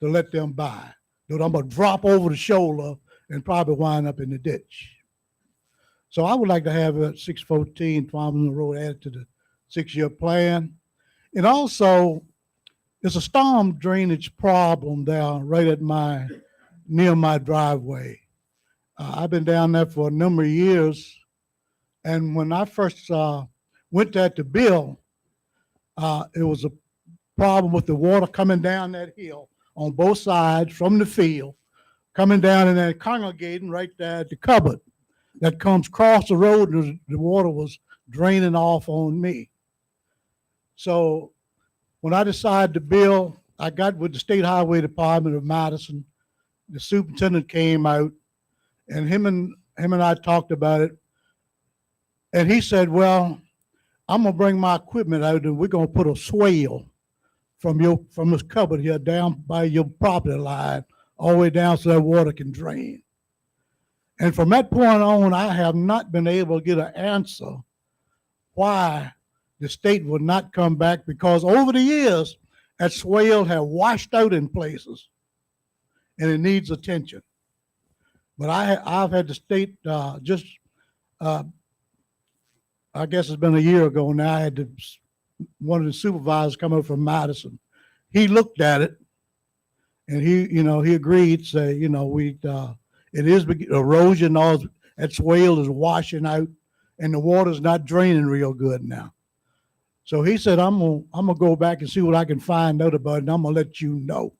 to let them by. But I'm going to drop over the shoulder and probably wind up in the ditch. So I would like to have 614 Twyman's Road added to the 6-year plan. And also, there's a storm drainage problem there right at near my driveway. I've been down there for a number of years. And when I first went there to build, it was a problem with the water coming down that hill on both sides from the field, coming down and then congregating right there at the cupboard that comes across the road, and the water was draining off on me. So when I decided to build, I got with the State Highway Department of Madison. The superintendent came out, and him and I talked about it. And he said, well, I'm gonna bring my equipment out and we're gonna put a swale from this cupboard here down by your property line all the way down so that water can drain. And from that point on, I have not been able to get an answer why the state would not come back, because over the years, that swale have washed out in places and it needs attention. But I've had the state I guess it's been a year ago now, I had one of the supervisors come over from Madison. He looked at it and he agreed, say, it is erosion, all that swale is washing out and the water's not draining real good now. So he said, I'm gonna go back and see what I can find out about it, and I'm gonna let you know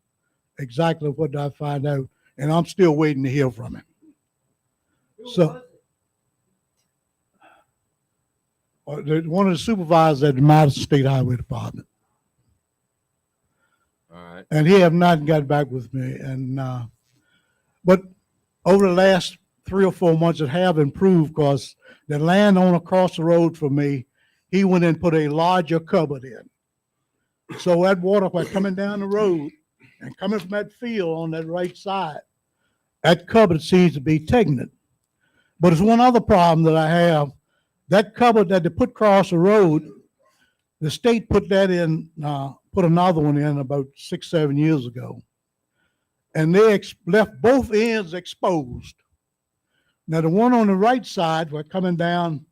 exactly what I find out. And I'm still waiting to hear from him. So one of the supervisors at the Madison State Highway Department. All right. And he have not got back with me. And but over the last 3 or 4 months, it have improved because the landowner across the road from me, he went and put a larger cupboard in. So that water was coming down the road and coming from that field on that right side, that cupboard seems to be taking it. But there's one other problem that I have. That cupboard that they put across the road, the state put that in, put another one in about 6, 7 years ago. And they left both ends exposed. Now the one on the right side, we're coming down,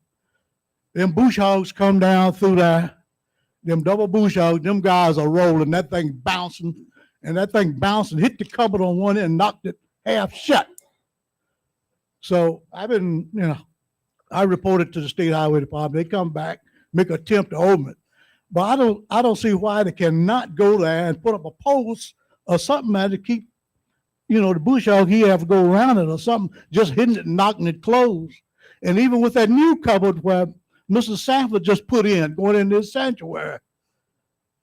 them bush hogs come down through there, them double bush hogs, them guys are rolling, that thing bouncing, and that thing bouncing, hit the cupboard on one end, knocked it half shut. So I've been, I reported to the State Highway Department. They come back, make an attempt to open it. But I don't see why they cannot go there and put up a post or something there to keep, the bush hog, he have to go around it or something, just hitting it and knocking it closed. And even with that new cupboard where Mrs. Sanford just put in, going in this sanctuary,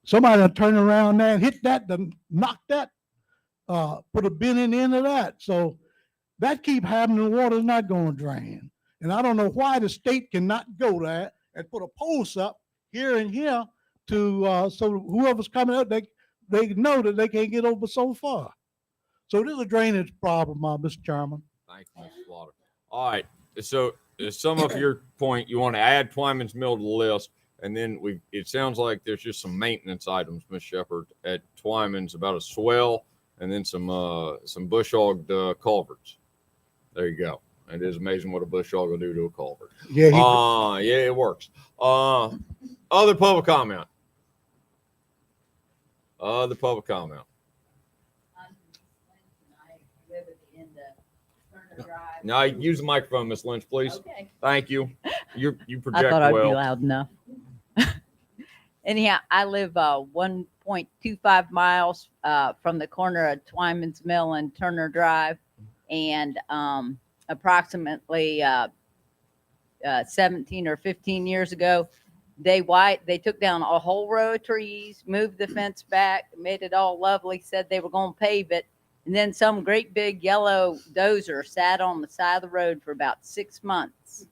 somebody turn around there and hit that, then knock that, put a bin in the end of that. So that keep happening, the water's not going to drain. And I don't know why the state cannot go there and put a post up here and here to, so whoever's coming up, they know that they can't get over so far. So this is a drainage problem, Mr. Chairman. Thank you, Mr. Slaughter. All right. So some of your point, you want to add Twyman's Mill to the list, and then it sounds like there's just some maintenance items, Ms. Shepherd, at Twyman's, about a swell and then some bush hogged culverts. There you go. It is amazing what a bush hog will do to a culvert. Yeah. Yeah, it works. Other public comment. Other public comment. Now use the microphone, Miss Lynch, please. Okay. Thank you. You project I thought I'd well. be loud enough. Anyhow, I live 1.25 miles from the corner of Twyman's Mill and Turner Drive, and approximately 17 or 15 years ago, they took down a whole row of trees, moved the fence back, made it all lovely, said they were going to pave it. And then some great big yellow dozer sat on the side of the road for about 6 months,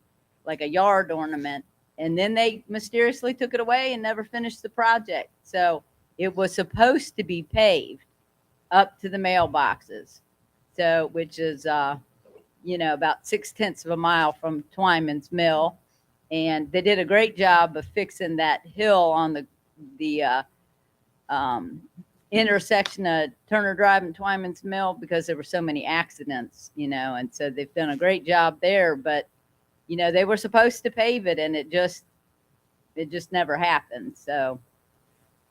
like a yard ornament. And then they mysteriously took it away and never finished the project. So it was supposed to be paved up to the mailboxes. So, which is, about 0.6 of a mile from Twyman's Mill. And they did a great job of fixing that hill on the intersection of Turner Drive and Twyman's Mill because there were so many accidents, and so they've done a great job there. But, they were supposed to pave it and it just never happened. So,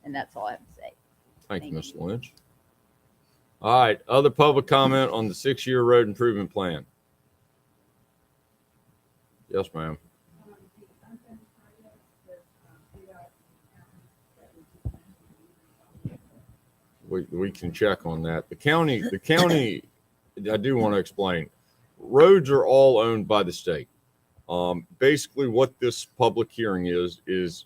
and that's all I have to say. Thank you, Ms. Lynch. All right. Other public comment on the 6-year road improvement plan. Yes, ma'am. We can check on that. The county, I do want to explain. Roads are all owned by the state. Basically what this public hearing is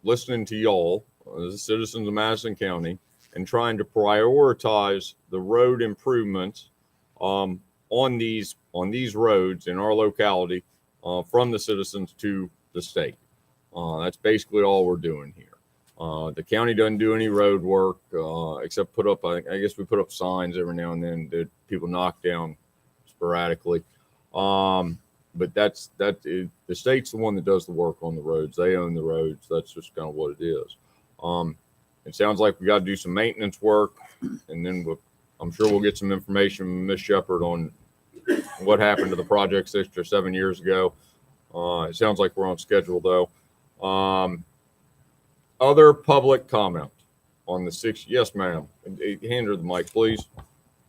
listening to y'all, the citizens of Madison County, and trying to prioritize the road improvements on these roads in our locality from the citizens to the state. That's basically all we're doing here. The county doesn't do any road work except put up, I guess we put up signs every now and then that people knock down sporadically. But the state's the one that does the work on the roads. They own the roads. That's just kind of what it is. It sounds like we got to do some maintenance work, and then I'm sure we'll get some information from Ms. Shepherd on what happened to the project 6 or 7 years ago. It sounds like we're on schedule though. Other public comment on the 6? Yes, ma'am. Hand her the mic, please.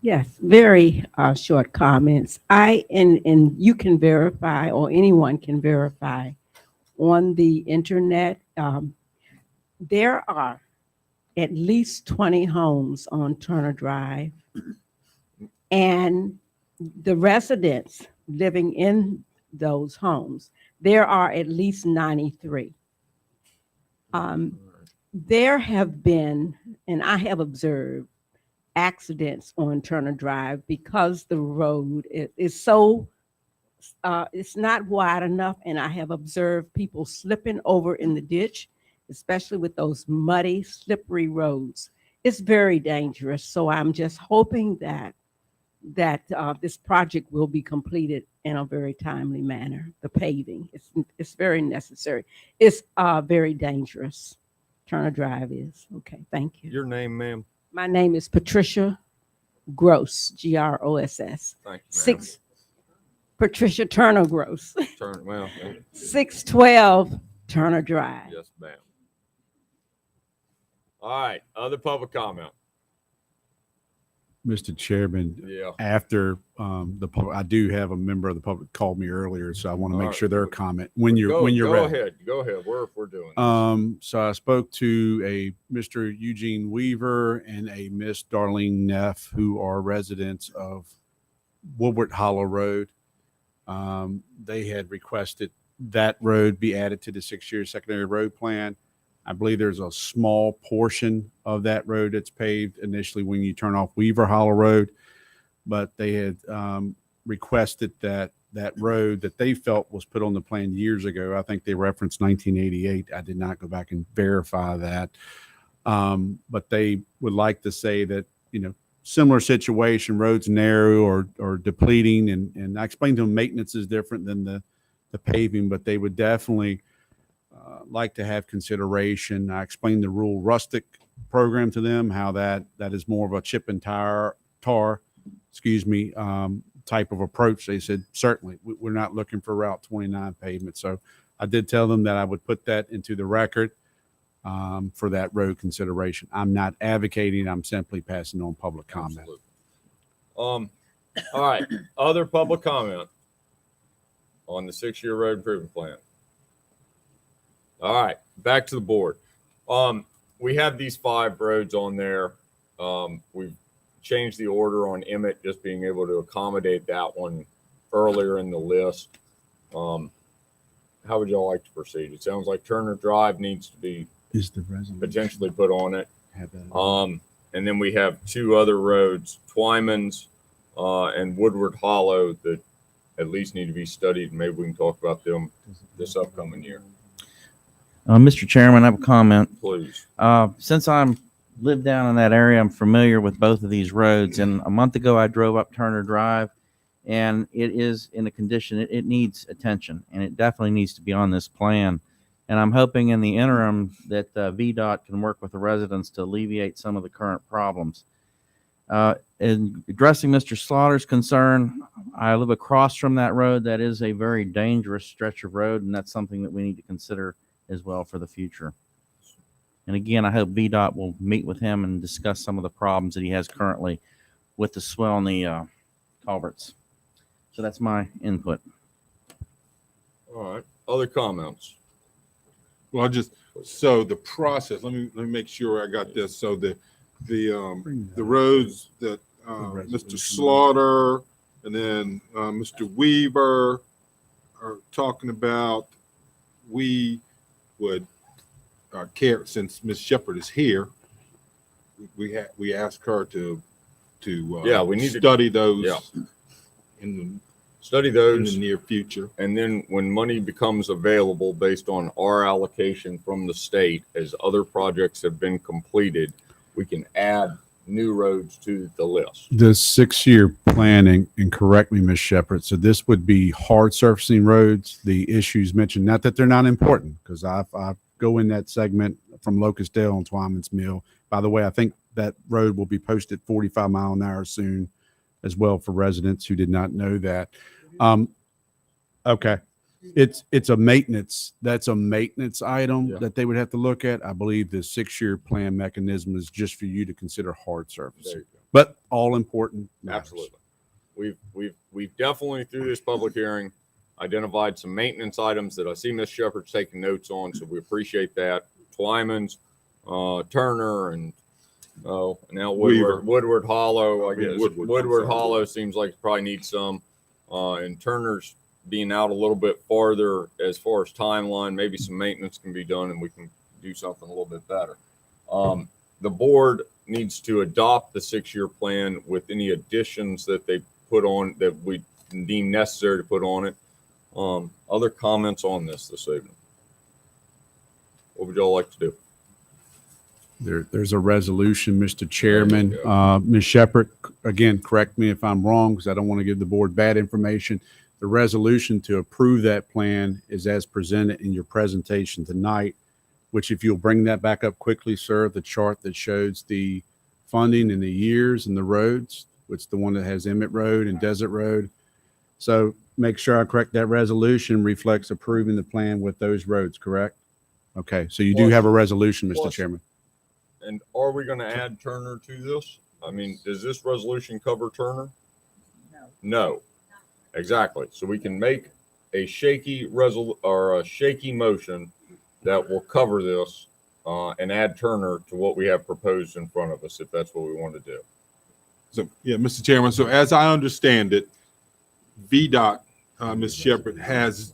Yes, very short comments. And you can verify, or anyone can verify on the internet. there are at least 20 homes on Turner Drive, and the residents living in those homes, there are at least 93. There have been, and I have observed, accidents on Turner Drive because the road is so, it's not wide enough, and I have observed people slipping over in the ditch, especially with those muddy, slippery roads. It's very dangerous. So I'm just hoping that this project will be completed in a very timely manner. The paving, it's very necessary. It's very dangerous. Turner Drive is. Okay, thank you. Your name, ma'am? My name is Patricia Gross, Gross. Thank you, ma'am. Patricia Turner Gross. Well, 612 Turner Drive. yes, ma'am. All right, other public comment. Mr. Chairman, Yeah. after the public, I do have a member of the public called me earlier, so I want to All make right. sure their comment when you're Go ready. ahead. Go ahead. We're doing this. So I spoke to a Mr. Eugene Weaver and a Miss Darlene Neff, who are residents of Woodward Hollow Road. They had requested that road be added to the 6-year secondary road plan. I believe there's a small portion of that road that's paved initially when you turn off Weaver Hollow Road, but they had requested that road that they felt was put on the plan years ago. I think they referenced 1988. I did not go back and verify that. But they would like to say that, similar situation, roads narrow or depleting. And I explained to them maintenance is different than the paving, but they would definitely like to have consideration. I explained the rural rustic program to them, how that is more of a chip and tar, type of approach. They said, certainly, we're not looking for Route 29 pavement. So I did tell them that I would put that into the record for that road consideration. I'm not advocating, I'm simply passing on public comment. Absolutely. All right, other public comment on the 6-year road improvement plan. All right, back to the board. We have these 5 roads on there. We've changed the order on Emmett, just being able to accommodate that one earlier in the list. How would y'all like to proceed? It sounds like Turner Drive needs to be potentially put on it. And then we have 2 other roads, Twyman's and Woodward Hollow, that at least need to be studied. Maybe we can talk about them this upcoming year. Mr. Chairman, I have a comment. Please. Since I'm live down in that area, I'm familiar with both of these roads. And a month ago, I drove up Turner Drive, and it is in a condition, it needs attention, and it definitely needs to be on this plan. And I'm hoping in the interim that VDOT can work with the residents to alleviate some of the current problems. In addressing Mr. Slaughter's concern, I live across from that road. That is a very dangerous stretch of road, and that's something that we need to consider as well for the future. And again, I hope VDOT will meet with him and discuss some of the problems that he has currently with the swell in the culverts. So that's my input. All right, other comments? Well, so the process, let me make sure I got this. So the roads that Mr. Slaughter and then Mr. Weaver are talking about, we would care, since Ms. Shepherd is here, we ask her to we need study those in the near future. And then when money becomes available based on our allocation from the state, as other projects have been completed, we can add new roads to the list. The 6-year planning, and correct me, Ms. Shepherd, so this would be hard surfacing roads, the issues mentioned, not that they're not important, because I go in that segment from Locust Dale and Twyman's Mill. By the way, I think that road will be posted 45 mile an hour soon as well for residents who did not know that. Okay. It's a maintenance. That's a maintenance item that they would have to look at. I believe the 6-year plan mechanism is just for you to consider hard surfacing, but all important matters. Absolutely. We've definitely, through this public hearing, identified some maintenance items that I see Ms. Shepherd's taking notes on, so we appreciate that. Twyman's, Turner and now Weaver. Woodward Hollow. I guess Woodward, I'm Woodward sorry. Hollow seems like it probably needs some. And Turner's being out a little bit farther as far as timeline. Maybe some maintenance can be done and we can do something a little bit better. The board needs to adopt the 6-year plan with any additions that they put on that we deem necessary to put on it. Other comments on this evening? What would y'all like to do? There's a resolution, Mr. Chairman. Ms. Shepherd, again, correct me if I'm wrong, because I don't want to give the board bad information. The resolution to approve that plan is as presented in your presentation tonight, which if you'll bring that back up quickly, sir, the chart that shows the funding and the years and the roads, which the one that has Emmett Road and Desert Road. So make sure I correct that resolution reflects approving the plan with those roads, correct? Okay, so you do have a resolution, Mr. Chairman. And are we going to add Turner to this? I mean, does this resolution cover Turner? No. Exactly. So we can make a shaky motion that will cover this and add Turner to what we have proposed in front of us, if that's what we want to do. So, yeah, Mr. Chairman, so as I understand it, VDOT, Ms. Shepherd, has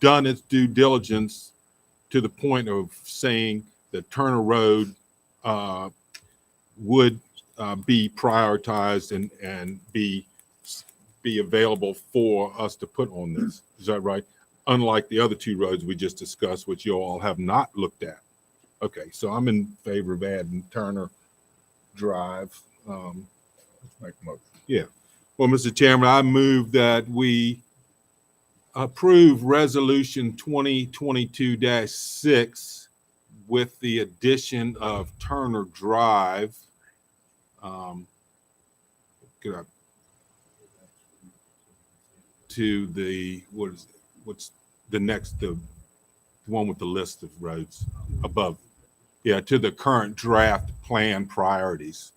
done its due diligence to the point of saying that Turner Road would be prioritized and be available for us to put on this. Is that right? Unlike the other 2 roads we just discussed, which you all have not looked at. Okay, so I'm in favor of adding Turner Drive. Let's make a motion. Yeah. Well, Mr. Chairman, I move that we approve Resolution 2022-6 with the addition of Turner Drive. To the, what's the next, the one with the list of roads above. Yeah, to the current draft plan priorities.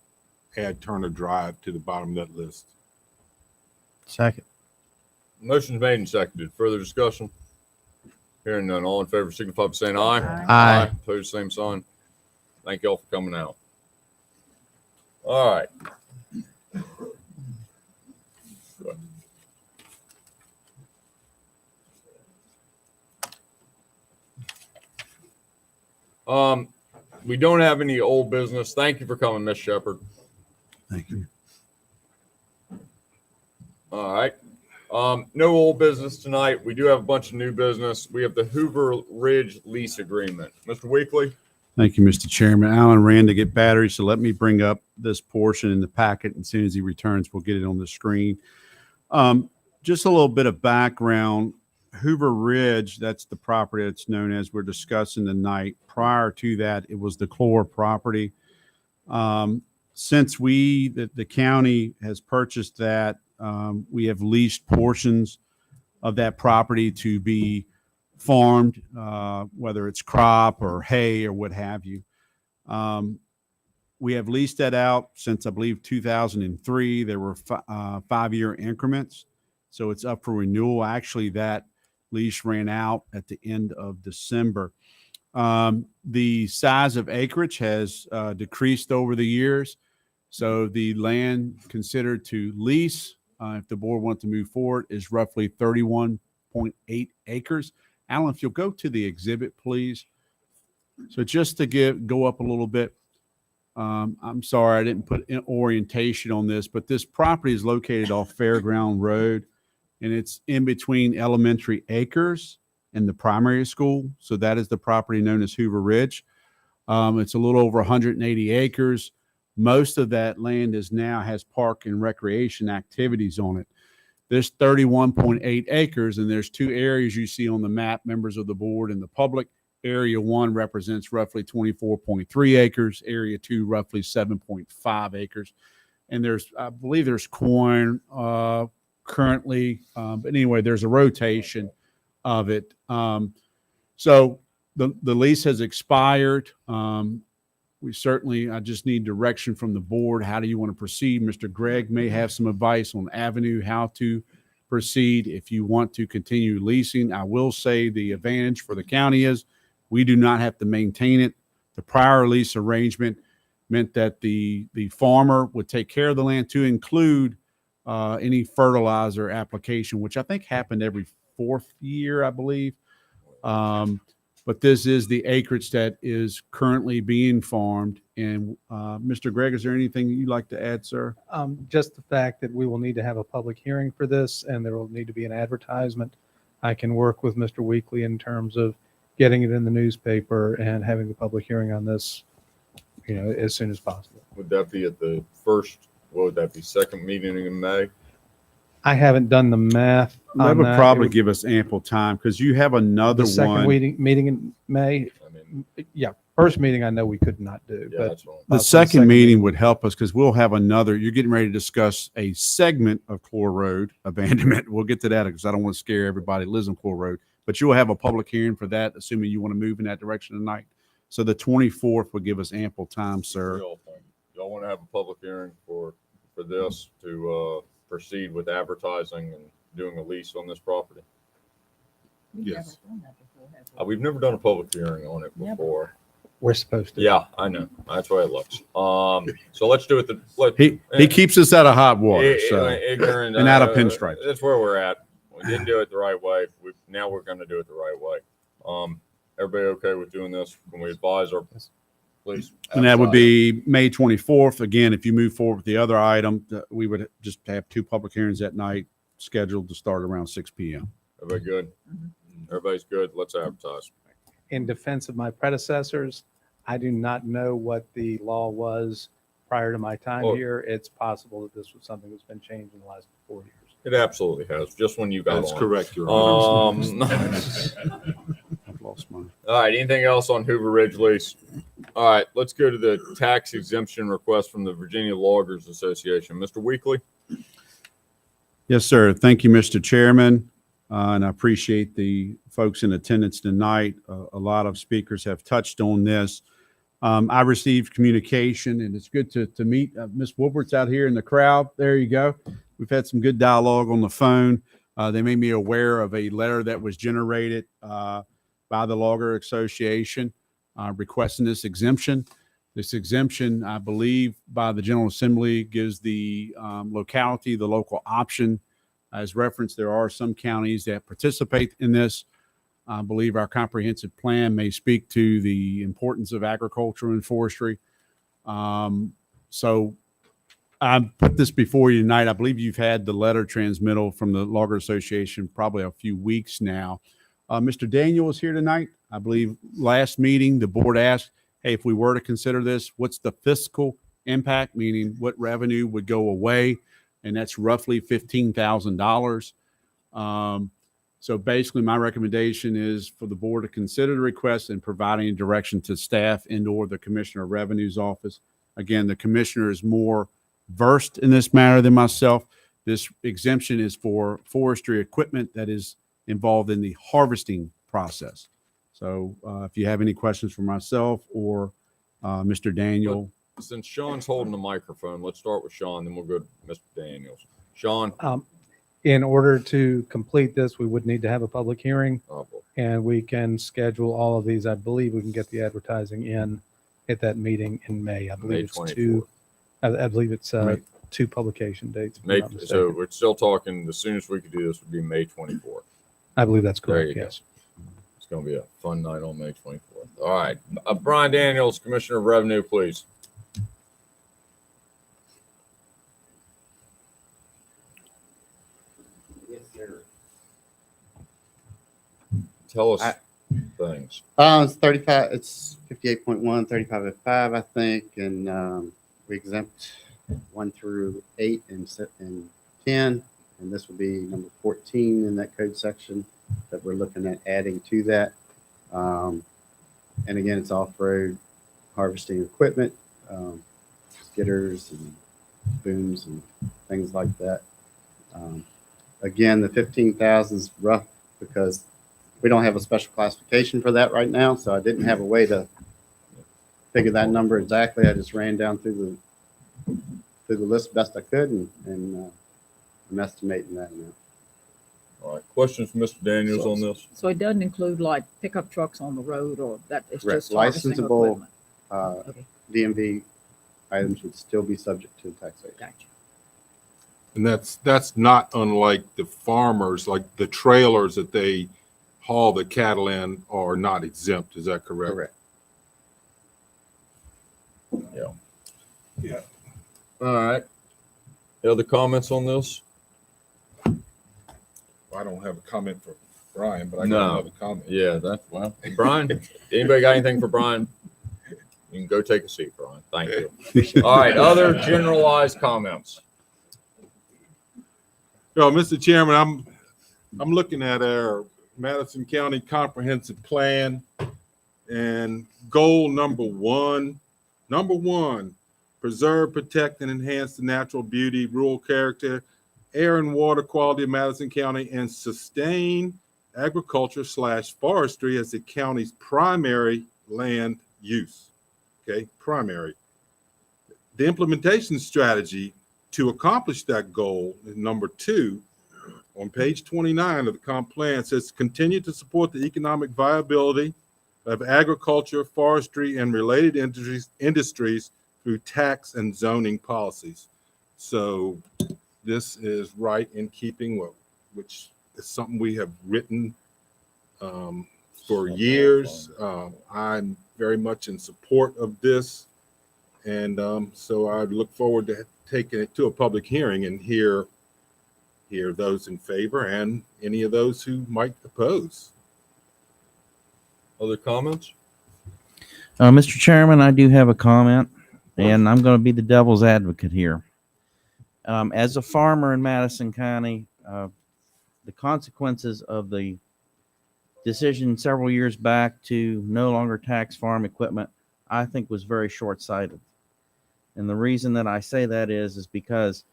Add Turner Drive to the bottom of that list. Second. Motion's made and seconded. Further discussion? Hearing none. All in favor signify by saying aye. Aye. Opposed, same sign. Thank y'all for coming out. All right. We don't have any old business. Thank you for coming, Miss Shepherd. Thank you. All right. No old business tonight. We do have a bunch of new business. We have the Hoover Ridge lease agreement. Mr. Weekly. Thank you, Mr. Chairman. Alan ran to get batteries, so let me bring up this portion in the packet, and as soon as he returns, we'll get it on the screen. Just a little bit of background. Hoover Ridge, that's the property that's known as we're discussing tonight. Prior to that, it was the Clore property. Since the county has purchased that, we have leased portions of that property to be farmed, whether it's crop or hay or what have you. We have leased that out since, I believe, 2003. There were 5-year increments, so it's up for renewal. Actually, that lease ran out at the end of December. The size of acreage has decreased over the years, so the land considered to lease, if the board wants to move forward, is roughly 31.8 acres. Alan, if you'll go to the exhibit, please. So just to go up a little bit, I'm sorry I didn't put orientation on this, but this property is located off Fairground Road, and it's in between Elementary Acres and the primary school. So that is the property known as Hoover Ridge. It's a little over 180 acres. Most of that land has park and recreation activities on it. There's 31.8 acres, and there's 2 areas you see on the map, members of the board and the public. Area 1 represents roughly 24.3 acres. Area 2, roughly 7.5 acres. And I believe there's corn currently, but anyway, there's a rotation of it. So the lease has expired. I just need direction from the board. How do you want to proceed? Mr. Gregg may have some advice on avenue, how to proceed. If you want to continue leasing, I will say the advantage for the county is we do not have to maintain it. The prior lease arrangement meant that the farmer would take care of the land to include any fertilizer application, which I think happened every 4th year, I believe. But this is the acreage that is currently being farmed. And Mr. Gregg, is there anything you'd like to add, sir? Just the fact that we will need to have a public hearing for this and there will need to be an advertisement. I can work with Mr. Weekly in terms of getting it in the newspaper and having the public hearing on this, as soon as possible. Would that be at the first, what would that be, second meeting in May? I haven't done the math That on would that. probably It would- give us ample time because you have another the second one. meeting in May. Yeah, first meeting I know we could not do, but The second meeting would help us because we'll have another, you're getting ready to discuss a segment of Clore Road abandonment. We'll get to that because I don't want to scare everybody that lives on Clore Road, but you will have a public hearing for that, assuming you want to move in that direction tonight. So the 24th would give us ample time, sir. Y'all want to have a public hearing for this to proceed with advertising and doing a lease on this property? Yes. We've never done a public hearing on it before. We're supposed to. Yeah, I know. That's why it looks. So let's do it. He keeps us out of hot water, so ignorant, and out of pinstripes. That's where we're at. We didn't do it the right way. Now we're going to do it the right way. Everybody okay with doing this? Can we advise our please? And that would be May 24th. Again, if you move forward with the other item, we would just have 2 public hearings that night scheduled to start around 6 p.m. Everybody good? Everybody's good. Let's advertise. In defense of my predecessors, I do not know what the law was prior to my time Well- here. It's possible that this was something that's been changed in the last 4 years. It absolutely has. Just when you got That's on. correct, Your Honor. I've lost mine. All right. Anything else on Hoover Ridge lease? All right. Let's go to the tax exemption request from the Virginia Loggers Association. Mr. Weekly. Yes, sir. Thank you, Mr. Chairman. And I appreciate the folks in attendance tonight. A lot of speakers have touched on this. I received communication, and it's good to meet Ms. Woodward's out here in the crowd. There you go. We've had some good dialogue on the phone. They made me aware of a letter that was generated by the Logger Association requesting this exemption. This exemption, I believe, by the General Assembly gives the locality, the local option. As referenced, there are some counties that participate in this. I believe our comprehensive plan may speak to the importance of agriculture and forestry. So I put this before you tonight. I believe you've had the letter transmittal from the Logger Association probably a few weeks now. Mr. Daniel is here tonight. I believe last meeting, the board asked, hey, if we were to consider this, what's the fiscal impact, meaning what revenue would go away? And that's roughly $15,000. So basically, my recommendation is for the board to consider the request and providing direction to staff and/or the Commissioner of Revenue's office. Again, the commissioner is more versed in this matter than myself. This exemption is for forestry equipment that is involved in the harvesting process. So if you have any questions for myself or Mr. Daniel. Since Sean's holding the microphone, let's start with Sean, then we'll go to Mr. Daniels. Sean? In order to complete this, we would need to have a public hearing, and we can schedule all of these. I believe we can get the advertising in at that meeting in May. I believe May it's 24th. two. I believe it's Right. 2 publication dates. if I'm May, not mistaken. so we're still talking, the soonest we could do this would be May 24th. I believe that's There correct. you go. Yes. It's going to be a fun night on May 24th. All right. Brian Daniels, Commissioner of Revenue, please. Yes, sir. Tell us things. It's 35, it's 58.1, 35.5, I think, and we exempt 1 through 8 and 10, and this would be number 14 in that code section that we're looking at adding to that. And again, it's off-road harvesting equipment, skidders and booms and things like that. Again, the 15,000 is rough because we don't have a special classification for that right now, so I didn't have a way to figure that number exactly. I just ran down through the list best I could, and I'm estimating that amount. All right. Questions, Mr. Daniels, on this? So it doesn't include like pickup trucks on the road or that it's Correct. just harvesting Licensable equipment. DMV items would still be subject to taxation. Gotcha. And that's not unlike the farmers, like the trailers that they haul the cattle in are not exempt. Is that correct? Correct. Yeah. Yeah. All right. Any other comments on this? I don't have a comment for Brian, but I got No. another comment. Yeah, that's well. Brian, anybody got anything for Brian? You can go take a seat, Brian. Thank you. All right. Other generalized comments. Well, Mr. Chairman, I'm looking at our Madison County Comprehensive Plan and goal number one, preserve, protect, and enhance the natural beauty, rural character, air and water quality of Madison County, and sustain agriculture / forestry as the county's primary land use. Okay, primary. The implementation strategy to accomplish that goal is number 2 on page 29 of the comp plan. Says continue to support the economic viability of agriculture, forestry, and related industries through tax and zoning policies. So this is right in keeping which is something we have written for years. I'm very much in support of this. And so I look forward to taking it to a public hearing and hear those in favor and any of those who might oppose. Other comments? Mr. Chairman, I do have a comment, and I'm going to be the devil's advocate here. As a farmer in Madison County, the consequences of the decision several years back to no longer tax farm equipment, I think was very short-sighted. And the reason that I say that is because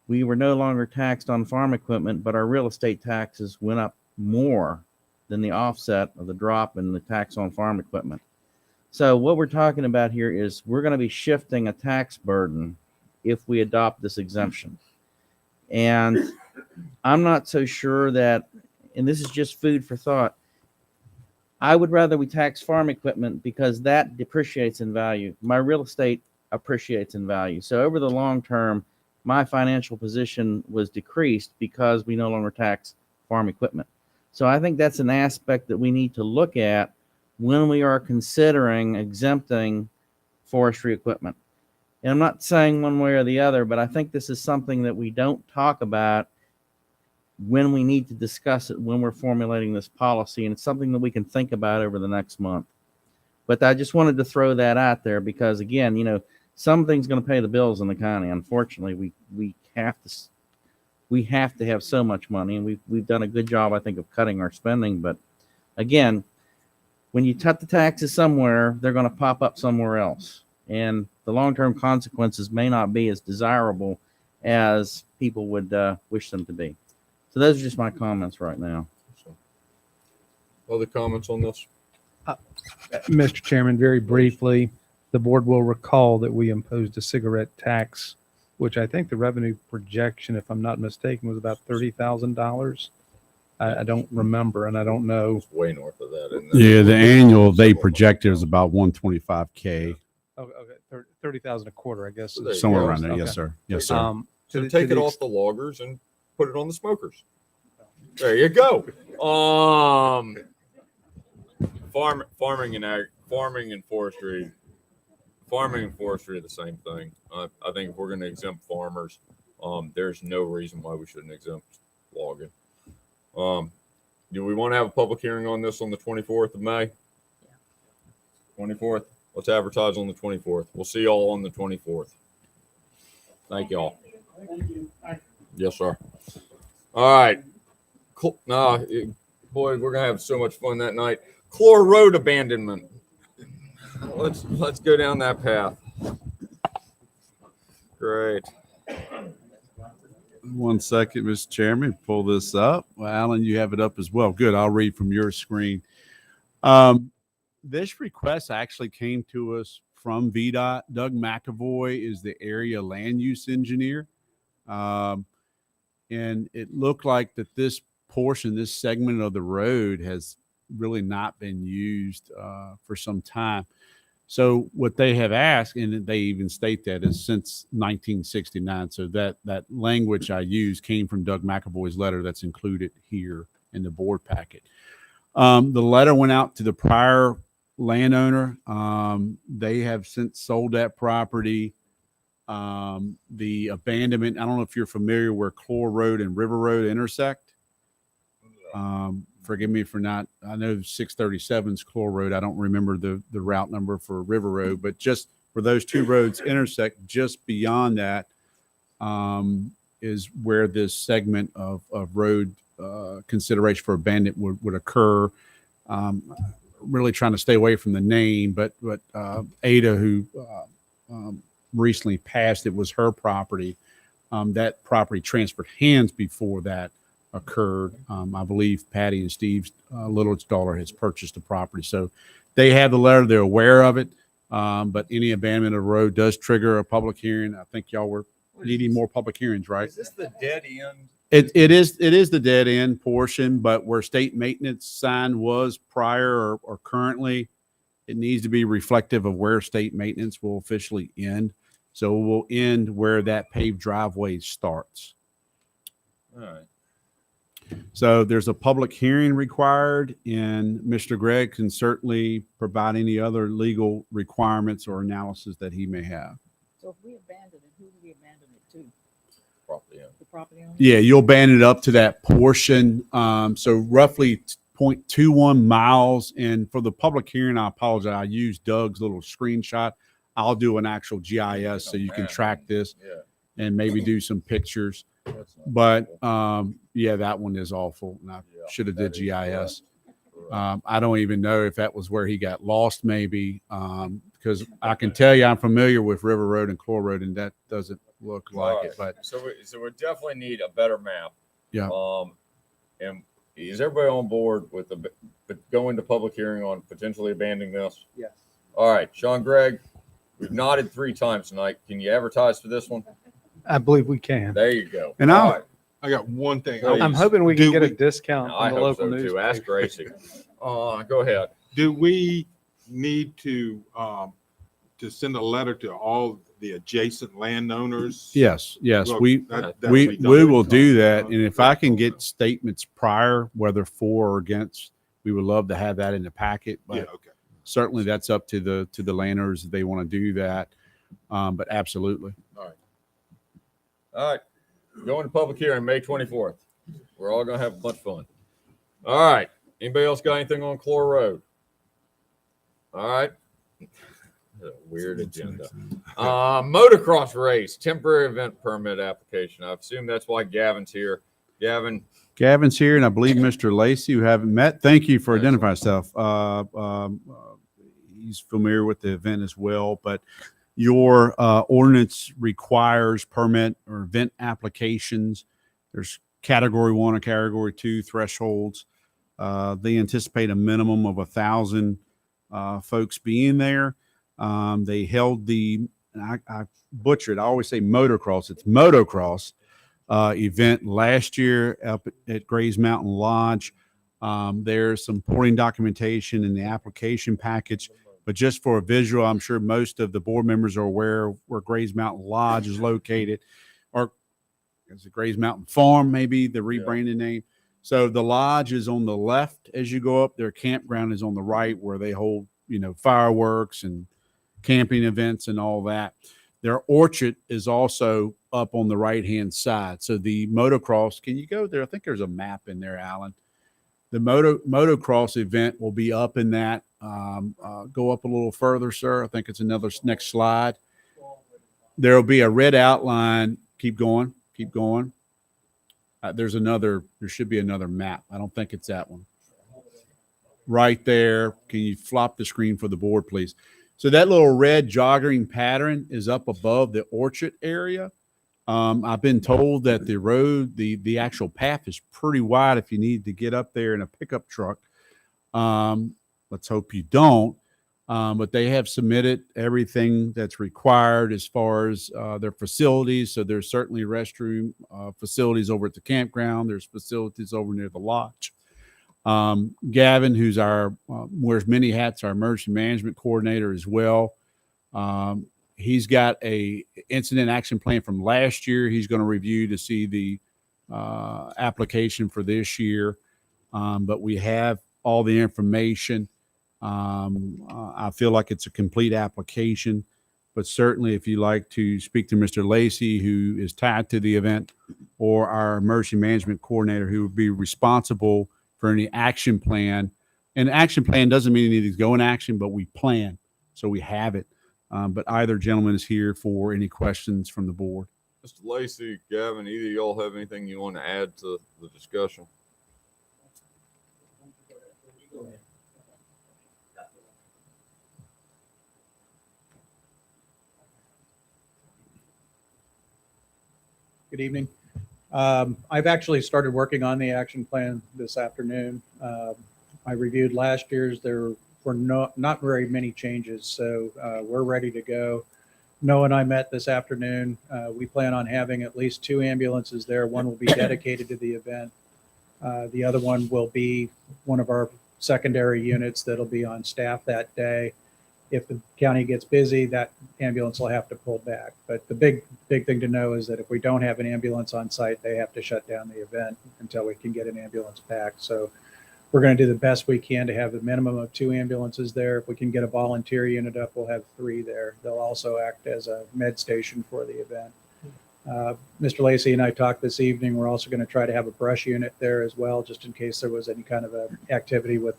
we were no longer taxed on farm equipment, but our real estate taxes went up more than the offset of the drop in the tax on farm equipment. So what we're talking about here is we're going to be shifting a tax burden if we adopt this exemption. And I'm not so sure that, and this is just food for thought, I would rather we tax farm equipment because that depreciates in value. My real estate appreciates in value. So over the long term, my financial position was decreased because we no longer tax farm equipment. So I think that's an aspect that we need to look at when we are considering exempting forestry equipment. And I'm not saying one way or the other, but I think this is something that we don't talk about when we need to discuss it when we're formulating this policy. And it's something that we can think about over the next month. But I just wanted to throw that out there because, again, you know, something's going to pay the bills in the county. Unfortunately, we have to have so much money, and we've done a good job, I think, of cutting our spending. But again, when you cut the taxes somewhere, they're going to pop up somewhere else, and the long-term consequences may not be as desirable as people would wish them to be. So those are just my comments right now. Other comments on this? Mr. Chairman, very briefly, the board will recall that we imposed a cigarette tax, which I think the revenue projection, if I'm not mistaken, was about $30,000. I don't remember, and I don't know. It's way north of that, isn't it? Yeah, the annual they projected was about 125K. Oh, okay, 30,000 a quarter, I guess. There you Somewhere go. around there. Okay. Yes, sir. Yes, sir. So to take the it off the loggers and put it on the smokers. There you go. Farming and forestry are the same thing. I think if we're going to exempt farmers, there's no reason why we shouldn't exempt logging. Do we want to have a public hearing on this on the 24th of May? 24th. Let's advertise on the 24th. We'll see y'all on the 24th. Thank y'all. Thank you. Yes, sir. All right. Cool. Boy, we're gonna have so much fun that night. Clore Road abandonment. Let's go down that path. Great. 1 second, Mr. Chairman, pull this up. Well, Alan, you have it up as well. Good. I'll read from your screen. This request actually came to us from VDOT. Doug McAvoy is the area land use engineer. And it looked like that this portion, this segment of the road has really not been used for some time. So what they have asked, and they even state that, is since 1969. So that language I use came from Doug McAvoy's letter that's included here in the board packet. The letter went out to the prior landowner. They have since sold that property. The abandonment, I don't know if you're familiar where Clore Road and River Road intersect. Forgive me for not, I know 637 is Clore Road. I don't remember the route number for River Road, but just where those two roads intersect, just beyond that is where this segment of road consideration for abandonment would occur. Really trying to stay away from the name, but Ada, who recently passed, it was her property. That property transferred hands before that occurred. I believe Patty and Steve's littlest daughter has purchased the property. So they have the letter, they're aware of it. But any abandonment of the road does trigger a public hearing. I think y'all were needing more public hearings, right? Is this the dead end? It is the dead end portion, but where state maintenance sign was prior or currently, it needs to be reflective of where state maintenance will officially end. So it will end where that paved driveway starts. All right. So there's a public hearing required, and Mr. Gregg can certainly provide any other legal requirements or analysis that he may have. So if we abandon it, who do we abandon it to? Property owner. The property owner? Yeah, you'll abandon it up to that portion. So roughly 0.21 miles. And for the public hearing, I apologize. I used Doug's little screenshot. I'll do an actual GIS so you can track this and maybe do some pictures. But yeah, that one is awful. And I should have did GIS. I don't even know if that was where he got lost, maybe, because I can tell you I'm familiar with River Road and Clore Road, and that doesn't look like it. But so we definitely need a better map. yeah. And is everybody on board with going to public hearing on potentially abandoning this? Yes. All right, Sean Gregg, we've nodded 3 times tonight. Can you advertise for this one? I believe we can. There you go. And All right. I got one thing. I'm hoping we can get a discount I on the hope local so news. too. Ask Gracie. Go ahead. Do we need to send a letter to all the adjacent landowners? Yes, Well, we that'll we be done. we will do that, and if I can get statements prior, whether for or against, we would love to have that in the packet. But Yeah, okay. certainly that's up to the landowners if they want to do that. But absolutely. All right. Going to public hearing May 24th. We're all going to have a bunch of fun. All right. Anybody else got anything on Clore Road? All right. A weird agenda. Motocross race, temporary event permit application. I assume that's why Gavin's here. Gavin's here, and I believe Mr. Lacey, who haven't met. Thank you for identifying yourself. He's familiar with the event as well, but your ordinance requires permit or event applications. There's category 1 and category 2 thresholds. They anticipate a minimum of 1,000 folks being there. They held I butcher it. I always say motocross. It's motocross event last year up at Grays Mountain Lodge. There's some supporting documentation in the application package. But just for a visual, I'm sure most of the board members are aware where Grays Mountain Lodge is located, or is it Grays Mountain Farm, maybe the rebranded name. So the lodge is on the left as you go up. Their campground is on the right, where they hold, fireworks and camping events and all that. Their orchard is also up on the right-hand side. So the motocross, can you go there? I think there's a map in there, Alan. The motocross event will be up in that. Go up a little further, sir. I think it's another next slide. There will be a red outline. Keep going. Keep going. There should be another map. I don't think it's that one. Right there. Can you flop the screen for the board, please? So that little red jogging pattern is up above the orchard area. I've been told that the road, the actual path is pretty wide if you need to get up there in a pickup truck. Let's hope you don't. But they have submitted everything that's required as far as their facilities. So there's certainly restroom facilities over at the campground. There's facilities over near the lodge. Gavin, who's our wears many hats, our emergency management coordinator as well. He's got a incident action plan from last year. He's going to review to see the application for this year. But we have all the information. I feel like it's a complete application, but certainly if you like to speak to Mr. Lacey, who is tied to the event, or our emergency management coordinator, who would be responsible for any action plan. And action plan doesn't mean you need to go in action, but we plan, so we have it. But either gentleman is here for any questions from the board. Mr. Lacey, Gavin, either of y'all have anything you want to add to the discussion? Good evening. I've actually started working on the action plan this afternoon. I reviewed last year's. There were not very many changes, so we're ready to go. Noah and I met this afternoon. We plan on having at least 2 ambulances there. One will be dedicated to the event. The other one will be one of our secondary units that'll be on staff that day. If the county gets busy, that ambulance will have to pull back. But the big thing to know is that if we don't have an ambulance on site, they have to shut down the event until we can get an ambulance back. So we're going to do the best we can to have a minimum of 2 ambulances there. If we can get a volunteer unit up, we'll have 3 there. They'll also act as a med station for the event. Mr. Lacey and I talked this evening. We're also going to try to have a brush unit there as well, just in case there was any kind of a activity with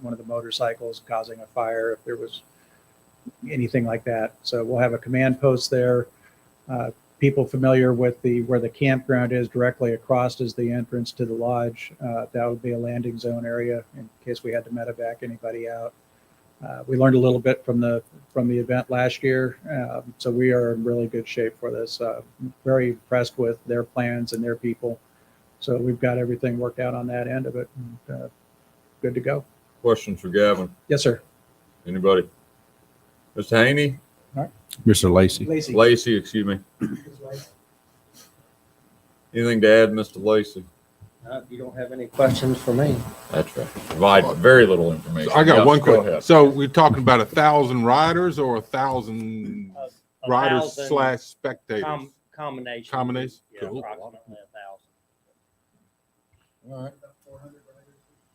one of the motorcycles causing a fire, if there was anything like that. So we'll have a command post there. People familiar with where the campground is, directly across is the entrance to the lodge. That would be a landing zone area in case we had to medevac anybody out. We learned a little bit from the event last year, so we are in really good shape for this. Very impressed with their plans and their people. So we've got everything worked out on that end of it. And, good to go. Questions for Gavin? Yes, sir. Anybody? Mr. Haney? All right. Mr. Lacey. Lacey, excuse me. Anything to add, Mr. Lacey? You don't have any questions for me? That's right. Provide very little information. So I got Yes, one go question. ahead. So we're talking about 1,000 riders or 1,000 riders / spectators? Combination. Combination? Yeah, Cool. approximately 1,000. All right.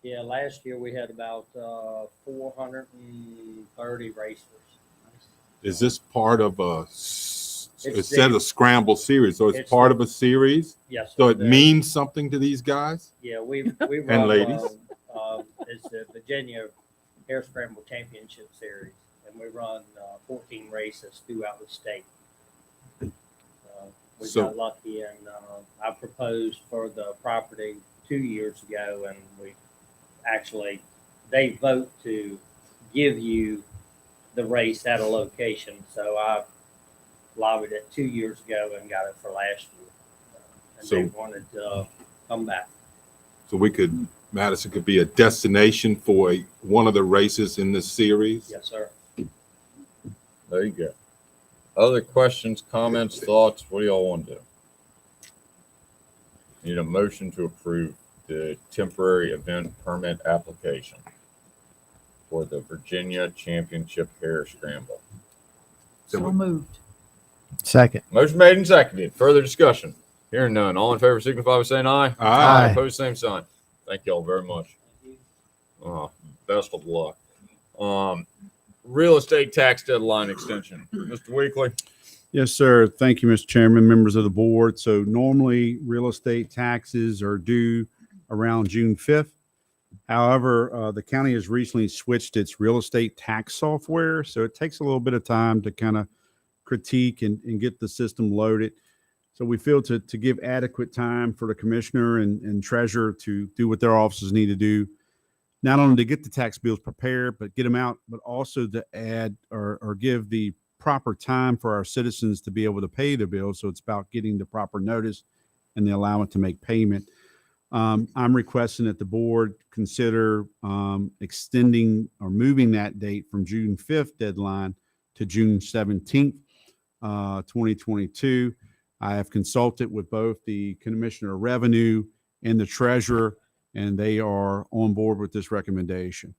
Yeah, last year we had about 430 racers. Is this part of a, it It's said the- a scramble series, so it's it's part the- of a series? Yes, So sir. it means something to these guys? Yeah, we And run, ladies? it's the Virginia Air Scramble Championship Series, and we run 14 races throughout the state. We So- got lucky, and I proposed for the property 2 years ago, and they vote to give you the race at a location. So I lobbied it 2 years ago and got it for last year. And So- they wanted to come back. So Madison could be a destination for one of the races in this series? Yes, sir. There you go. Other questions, comments, thoughts? What do y'all want to do? Need a motion to approve the temporary event permit application for the Virginia Championship Hare Scramble. So moved. Second. Motion made and seconded. Further discussion? Hearing none. All in favor signify by saying aye. Aye. Opposed, same sign. Thank y'all very much. Best of luck. Real estate tax deadline extension. Mr. Weekly. Yes, sir. Thank you, Mr. Chairman, members of the board. So normally real estate taxes are due around June 5th. However, the county has recently switched its real estate tax software. So it takes a little bit of time to kind of critique and get the system loaded. So we feel to give adequate time for the commissioner and treasurer to do what their offices need to do, not only to get the tax bills prepared, but get them out, but also to add or give the proper time for our citizens to be able to pay the bills. So it's about getting the proper notice and the allowance to make payment. I'm requesting that the board consider extending or moving that date from June 5th deadline to June 17th, 2022. I have consulted with both the Commissioner of Revenue and the Treasurer, and they are on board with this recommendation.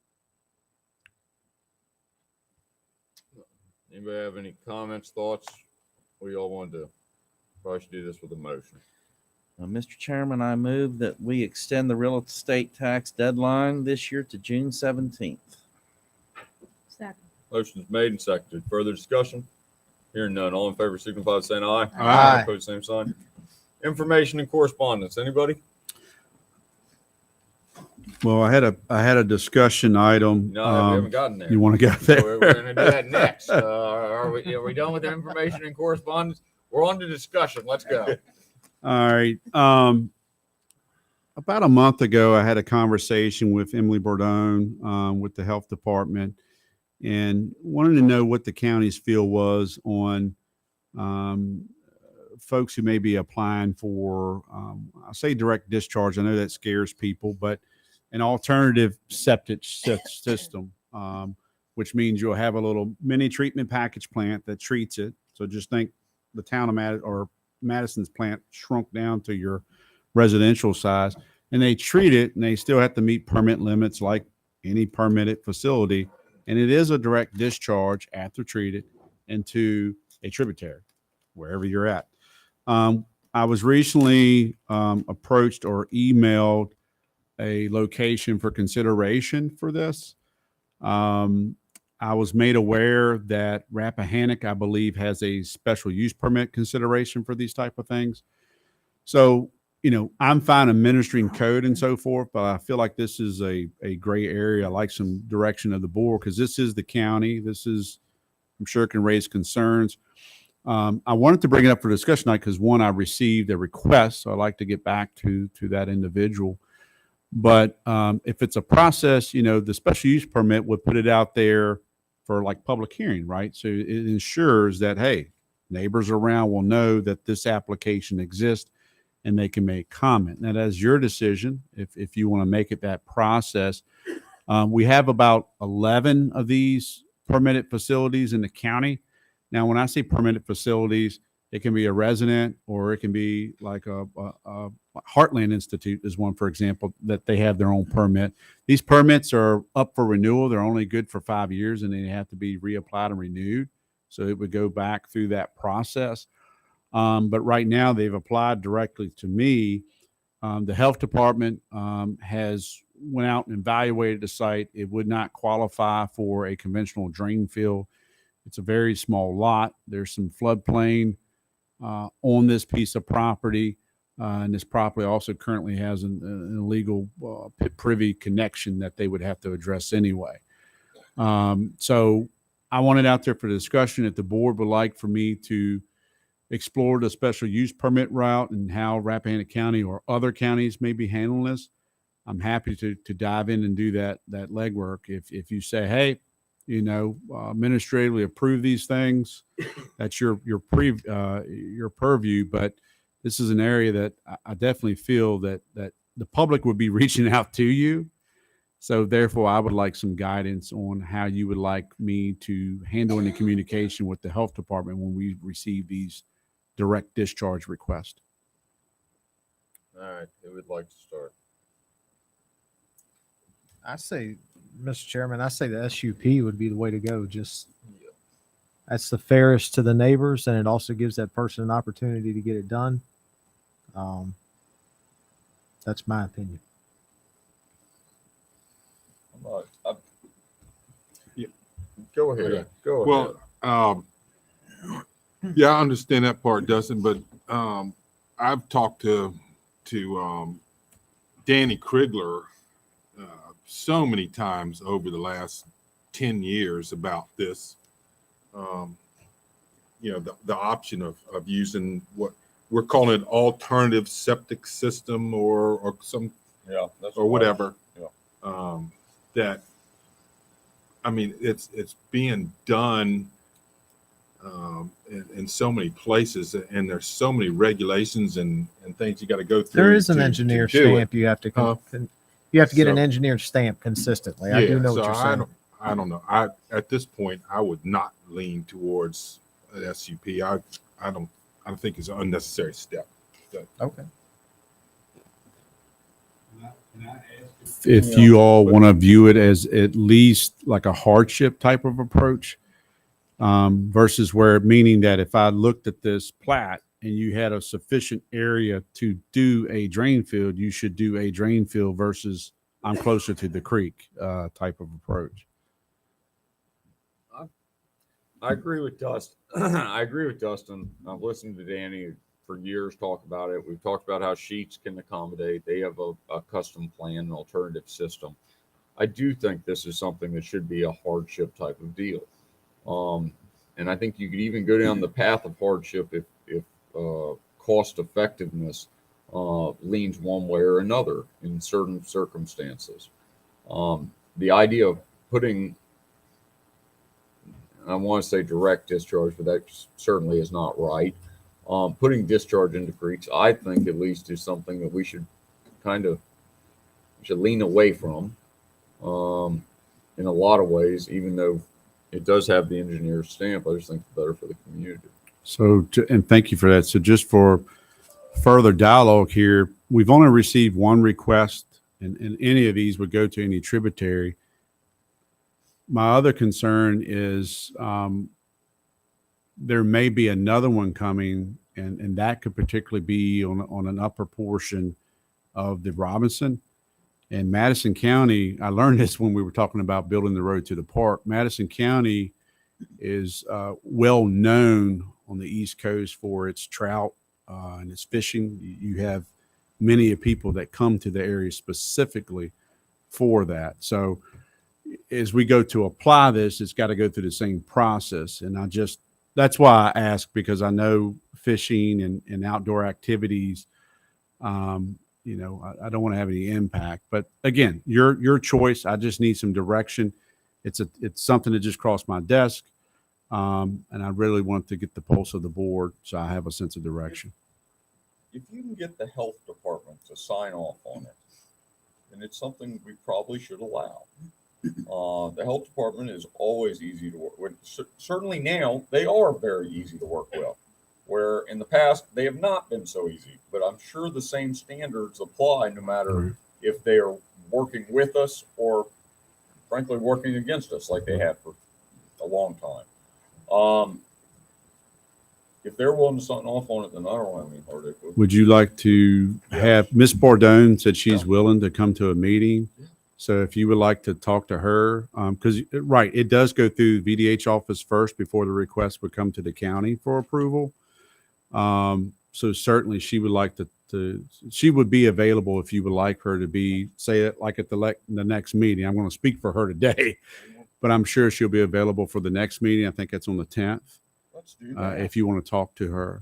Anybody have any comments, thoughts? What do y'all want to do? Probably should do this with a motion. Mr. Chairman, I move that we extend the real estate tax deadline this year to June 17th. Second. Motion's made and seconded. Further discussion? Hearing none. All in favor signify by saying aye. Aye. Opposed, same sign. Information and correspondence. Anybody? Well, I had a discussion item. No, we haven't gotten there. You want to go there? We're going to do that next. Are we done with the information and correspondence? We're on to discussion. Let's go. All right. About a month ago, I had a conversation with Emily Bordone with the health department, and wanted to know what the county's feel was on folks who may be applying for, I say direct discharge. I know that scares people, but an alternative septic system, which means you'll have a little mini treatment package plant that treats it. So just think the town of Madison's plant shrunk down to your residential size, and they treat it, and they still have to meet permit limits like any permitted facility. And it is a direct discharge after treated into a tributary, wherever you're at. I was recently approached or emailed a location for consideration for this. I was made aware that Rappahannock, I believe, has a special use permit consideration for these type of things. So, I'm fine administering code and so forth, but I feel like this is a gray area. I like some direction of the board because this is the county. I'm sure it can raise concerns. I wanted to bring it up for discussion tonight because, one, I received a request, so I'd like to get back to that individual. But if it's a process, the special use permit would put it out there for like public hearing, right? So it ensures that, hey, neighbors around will know that this application exists and they can make comment. Now, that's your decision if you want to make it that process. We have about 11 of these permitted facilities in the county. Now, when I say permitted facilities, it can be a resident or it can be like a Heartland Institute is one, for example, that they have their own permit. These permits are up for renewal. They're only good for 5 years and they have to be reapplied and renewed. So it would go back through that process. But right now they've applied directly to me. The health department has went out and evaluated the site. It would not qualify for a conventional drain field. It's a very small lot. There's some floodplain on this piece of property. And this property also currently has an illegal pit privy connection that they would have to address anyway. So I want it out there for discussion. If the board would like for me to explore the special use permit route and how Rappahannock County or other counties may be handling this, I'm happy to dive in and do that legwork. If you say, hey, administratively approve these things, that's your purview. But this is an area that I definitely feel that the public would be reaching out to you. So therefore, I would like some guidance on how you would like me to handle any communication with the health department when we receive these direct discharge requests. All right. Who would like to start? I say, Mr. Chairman, I say the SUP would be the way to go. That's the fairest to the neighbors, and it also gives that person an opportunity to get it done. That's my opinion. Go ahead. Go ahead. Well, yeah, I understand that part doesn't, but I've talked to Danny Krigler so many times over the last 10 years about this. The option of using what we're calling an alternative septic system or some or whatever. That, I mean, it's being done in so many places, and there's so many regulations and things you got to go through. There is an engineer stamp you have to get an engineered stamp consistently. I do know what you're saying. I don't know. At this point, I would not lean towards an SUP. I don't think it's an unnecessary step. Okay. if you all want to view it as at least like a hardship type of approach, versus where, meaning that if I looked at this plat and you had a sufficient area to do a drain field, you should do a drain field versus I'm closer to the creek type of approach. I agree with Dustin. I agree with Dustin. I've listened to Danny for years talk about it. We've talked about how Sheets can accommodate. They have a custom plan, an alternative system. I do think this is something that should be a hardship type of deal. And I think you could even go down the path of hardship if cost effectiveness leans one way or another in certain circumstances. The idea of putting, I want to say direct discharge, but that certainly is not right. Putting discharge into creeks, I think at least, is something that we should lean away from in a lot of ways, even though it does have the engineer's stamp. I just think it's better for the community. So, and thank you for that. So just for further dialogue here, we've only received one request, and any of these would go to any tributary. My other concern is there may be another one coming, and that could particularly be on an upper portion of the Robinson. And Madison County, I learned this when we were talking about building the road to the park. Madison County is well known on the East Coast for its trout and its fishing. You have many people that come to the area specifically for that. So as we go to apply this, it's got to go through the same process. And that's why I ask, because I know fishing and outdoor activities, I don't want to have any impact. But again, your choice. I just need some direction. It's something that just crossed my desk, and I really want to get the pulse of the board so I have a sense of direction. If you can get the health department to sign off on it, then it's something we probably should allow. The health department is always easy to work with. Certainly now they are very easy to work with, where in the past they have not been so easy. But I'm sure the same standards apply no matter if they are working with us or frankly working against us like they have for a long time. If they're willing to sign off on it, then I don't have any heartache with it. Would you like to have Miss Bordone said she's willing to come to a meeting? So if you would like to talk to her, because right, it does go through the VDH office first before the request would come to the county for approval. So certainly she would like she would be available if you would like her to be, say it like at the next meeting. I'm going to speak for her today, but I'm sure she'll be available for the next meeting. I think that's on the 10th. Let's do that. If you want to talk to her.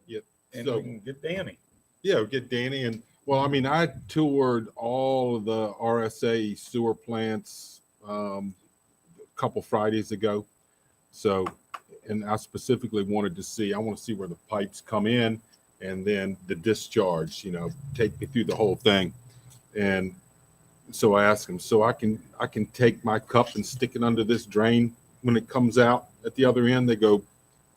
Yep. And So, we can get Danny. yeah, get Danny. And well, I mean, I toured all of the RSA sewer plants a couple Fridays ago. So, and I specifically wanted to see, I want to see where the pipes come in and then the discharge, take me through the whole thing. And so I asked him, so I can take my cup and stick it under this drain when it comes out at the other end? They go,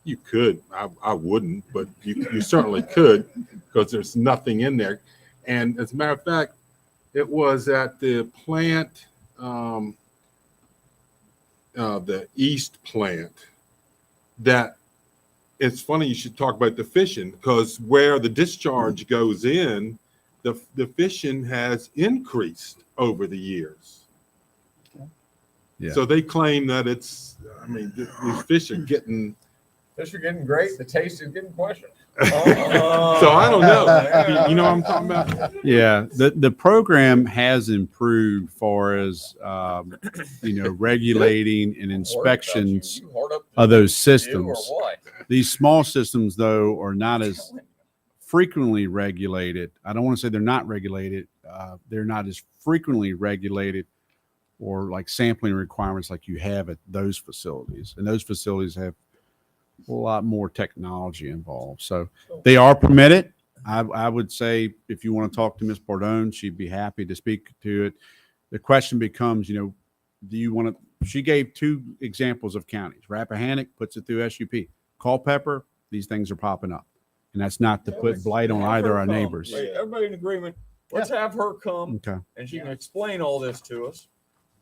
you could. I wouldn't, but you certainly could, because there's nothing in there. And as a matter of fact, it was at the plant, the East plant, that it's funny you should talk about the fishing, because where the discharge goes in, the fishing has increased over the years. Yeah. So they claim that these fish are getting. Fish are getting great. The taste is getting questioned. So I don't know. You know what I'm talking about? Yeah, the program has improved far as regulating and inspections of those systems. These small systems, though, are not as frequently regulated. I don't want to say they're not regulated. They're not as frequently regulated or like sampling requirements like you have at those facilities. And those facilities have a lot more technology involved. So they are permitted. I would say if you want to talk to Ms. Bordone, she'd be happy to speak to it. The question becomes, do you want to, she gave two examples of counties. Rappahannock puts it through SUP. Culpeper, these things are popping up. And that's not to put blight on either of our neighbors. Wait, everybody in agreement? Let's have her come Okay. and she can explain all this to us.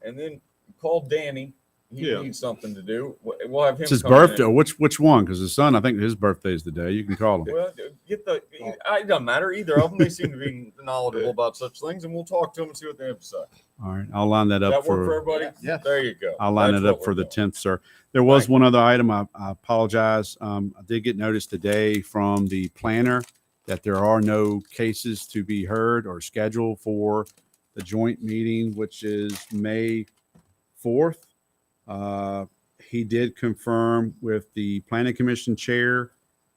And then call Danny. He Yeah. needs something to do. We'll have him. It's his come in. birthday. Which one? Because his son, I think his birthday is the day. You can call him. Well, get the. It doesn't matter either of them. They seem to be knowledgeable about such things, and we'll talk to them and see what they have to say. All right, I'll line that Does up that work for for. everybody? Yeah. There you go. I'll line That's it up what for we're the doing. 10th, sir. There was Thank one other item. I apologize. I did get notice today from the planner that there are no cases to be heard or scheduled for the joint meeting, which is May 4th. He did confirm with the planning commission chair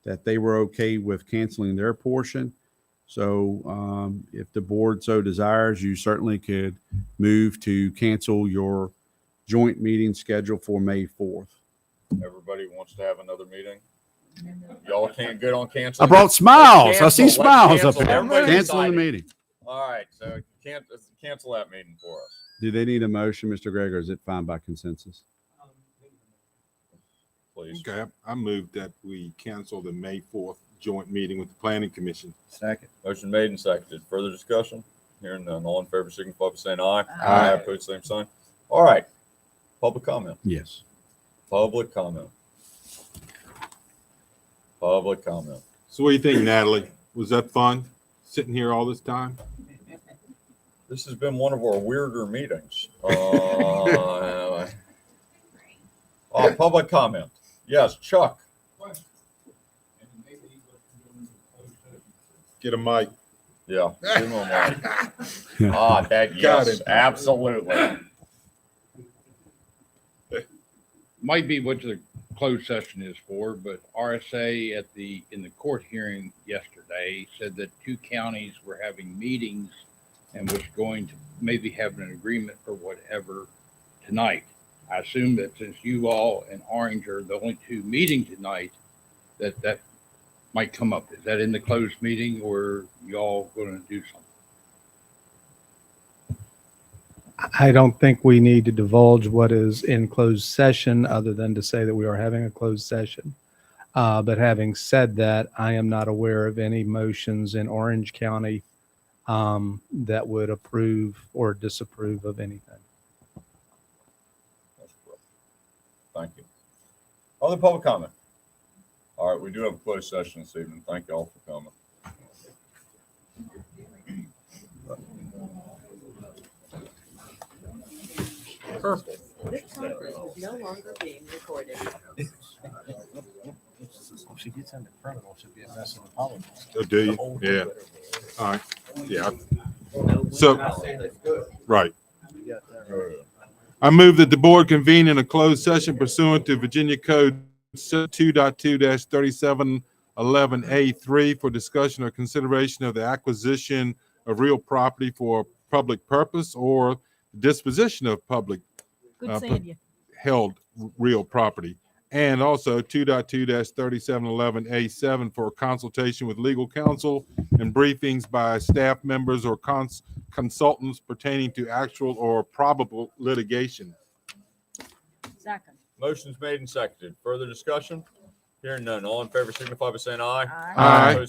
that they were okay with canceling their portion. So if the board so desires, you certainly could move to cancel your joint meeting schedule for May 4th. Everybody wants to have another meeting. Y'all can't get on cancel. I brought smiles. I see Let's smiles up cancel. there. Everybody's Canceling the excited. meeting. All right, so cancel that meeting for us. Do they need a motion, Mr. Gregg, or is it fine by consensus? Please. Okay, I moved that we cancel the May 4th joint meeting with the planning commission. Second. Motion made and seconded. Further discussion? Hearing none. All in favor, signify by saying aye. Aye. Opposed, same sign. All right. Public comment. Yes. Public comment. Public comment. So what do you think, Natalie? Was that fun, sitting here all this time? This has been one of our weirder meetings. Public comment. Yes, Chuck. Get a mic. Yeah. Give him a mic. That Got yes, it. absolutely. Might be what the closed session is for, but RSA in the court hearing yesterday said that two counties were having meetings and was going to maybe have an agreement for whatever tonight. I assume that since you all and Orange are the only two meeting tonight, that might come up. Is that in the closed meeting or y'all going to do something? I don't think we need to divulge what is in closed session other than to say that we are having a closed session. But having said that, I am not aware of any motions in Orange County that would approve or disapprove of anything. Thank you. Other public comment? All right, we do have a closed session this evening. Thank you all for coming. Perfect. This conference is no longer being recorded. If she gets into criminal, she'll be a mess in the politics. Oh, do you? Yeah. All right. Yeah. So, right. I move that the board convene in a closed session pursuant to Virginia Code 2.2-3711A3 for discussion or consideration of the acquisition of real property for public purpose or disposition of public Good seeing you. held real property. And also 2.2-3711A7 for consultation with legal counsel and briefings by staff members or consultants pertaining to actual or probable litigation. Second. Motion's made and seconded. Further discussion? Hearing none. All in favor signify by saying aye. Aye. Opposed,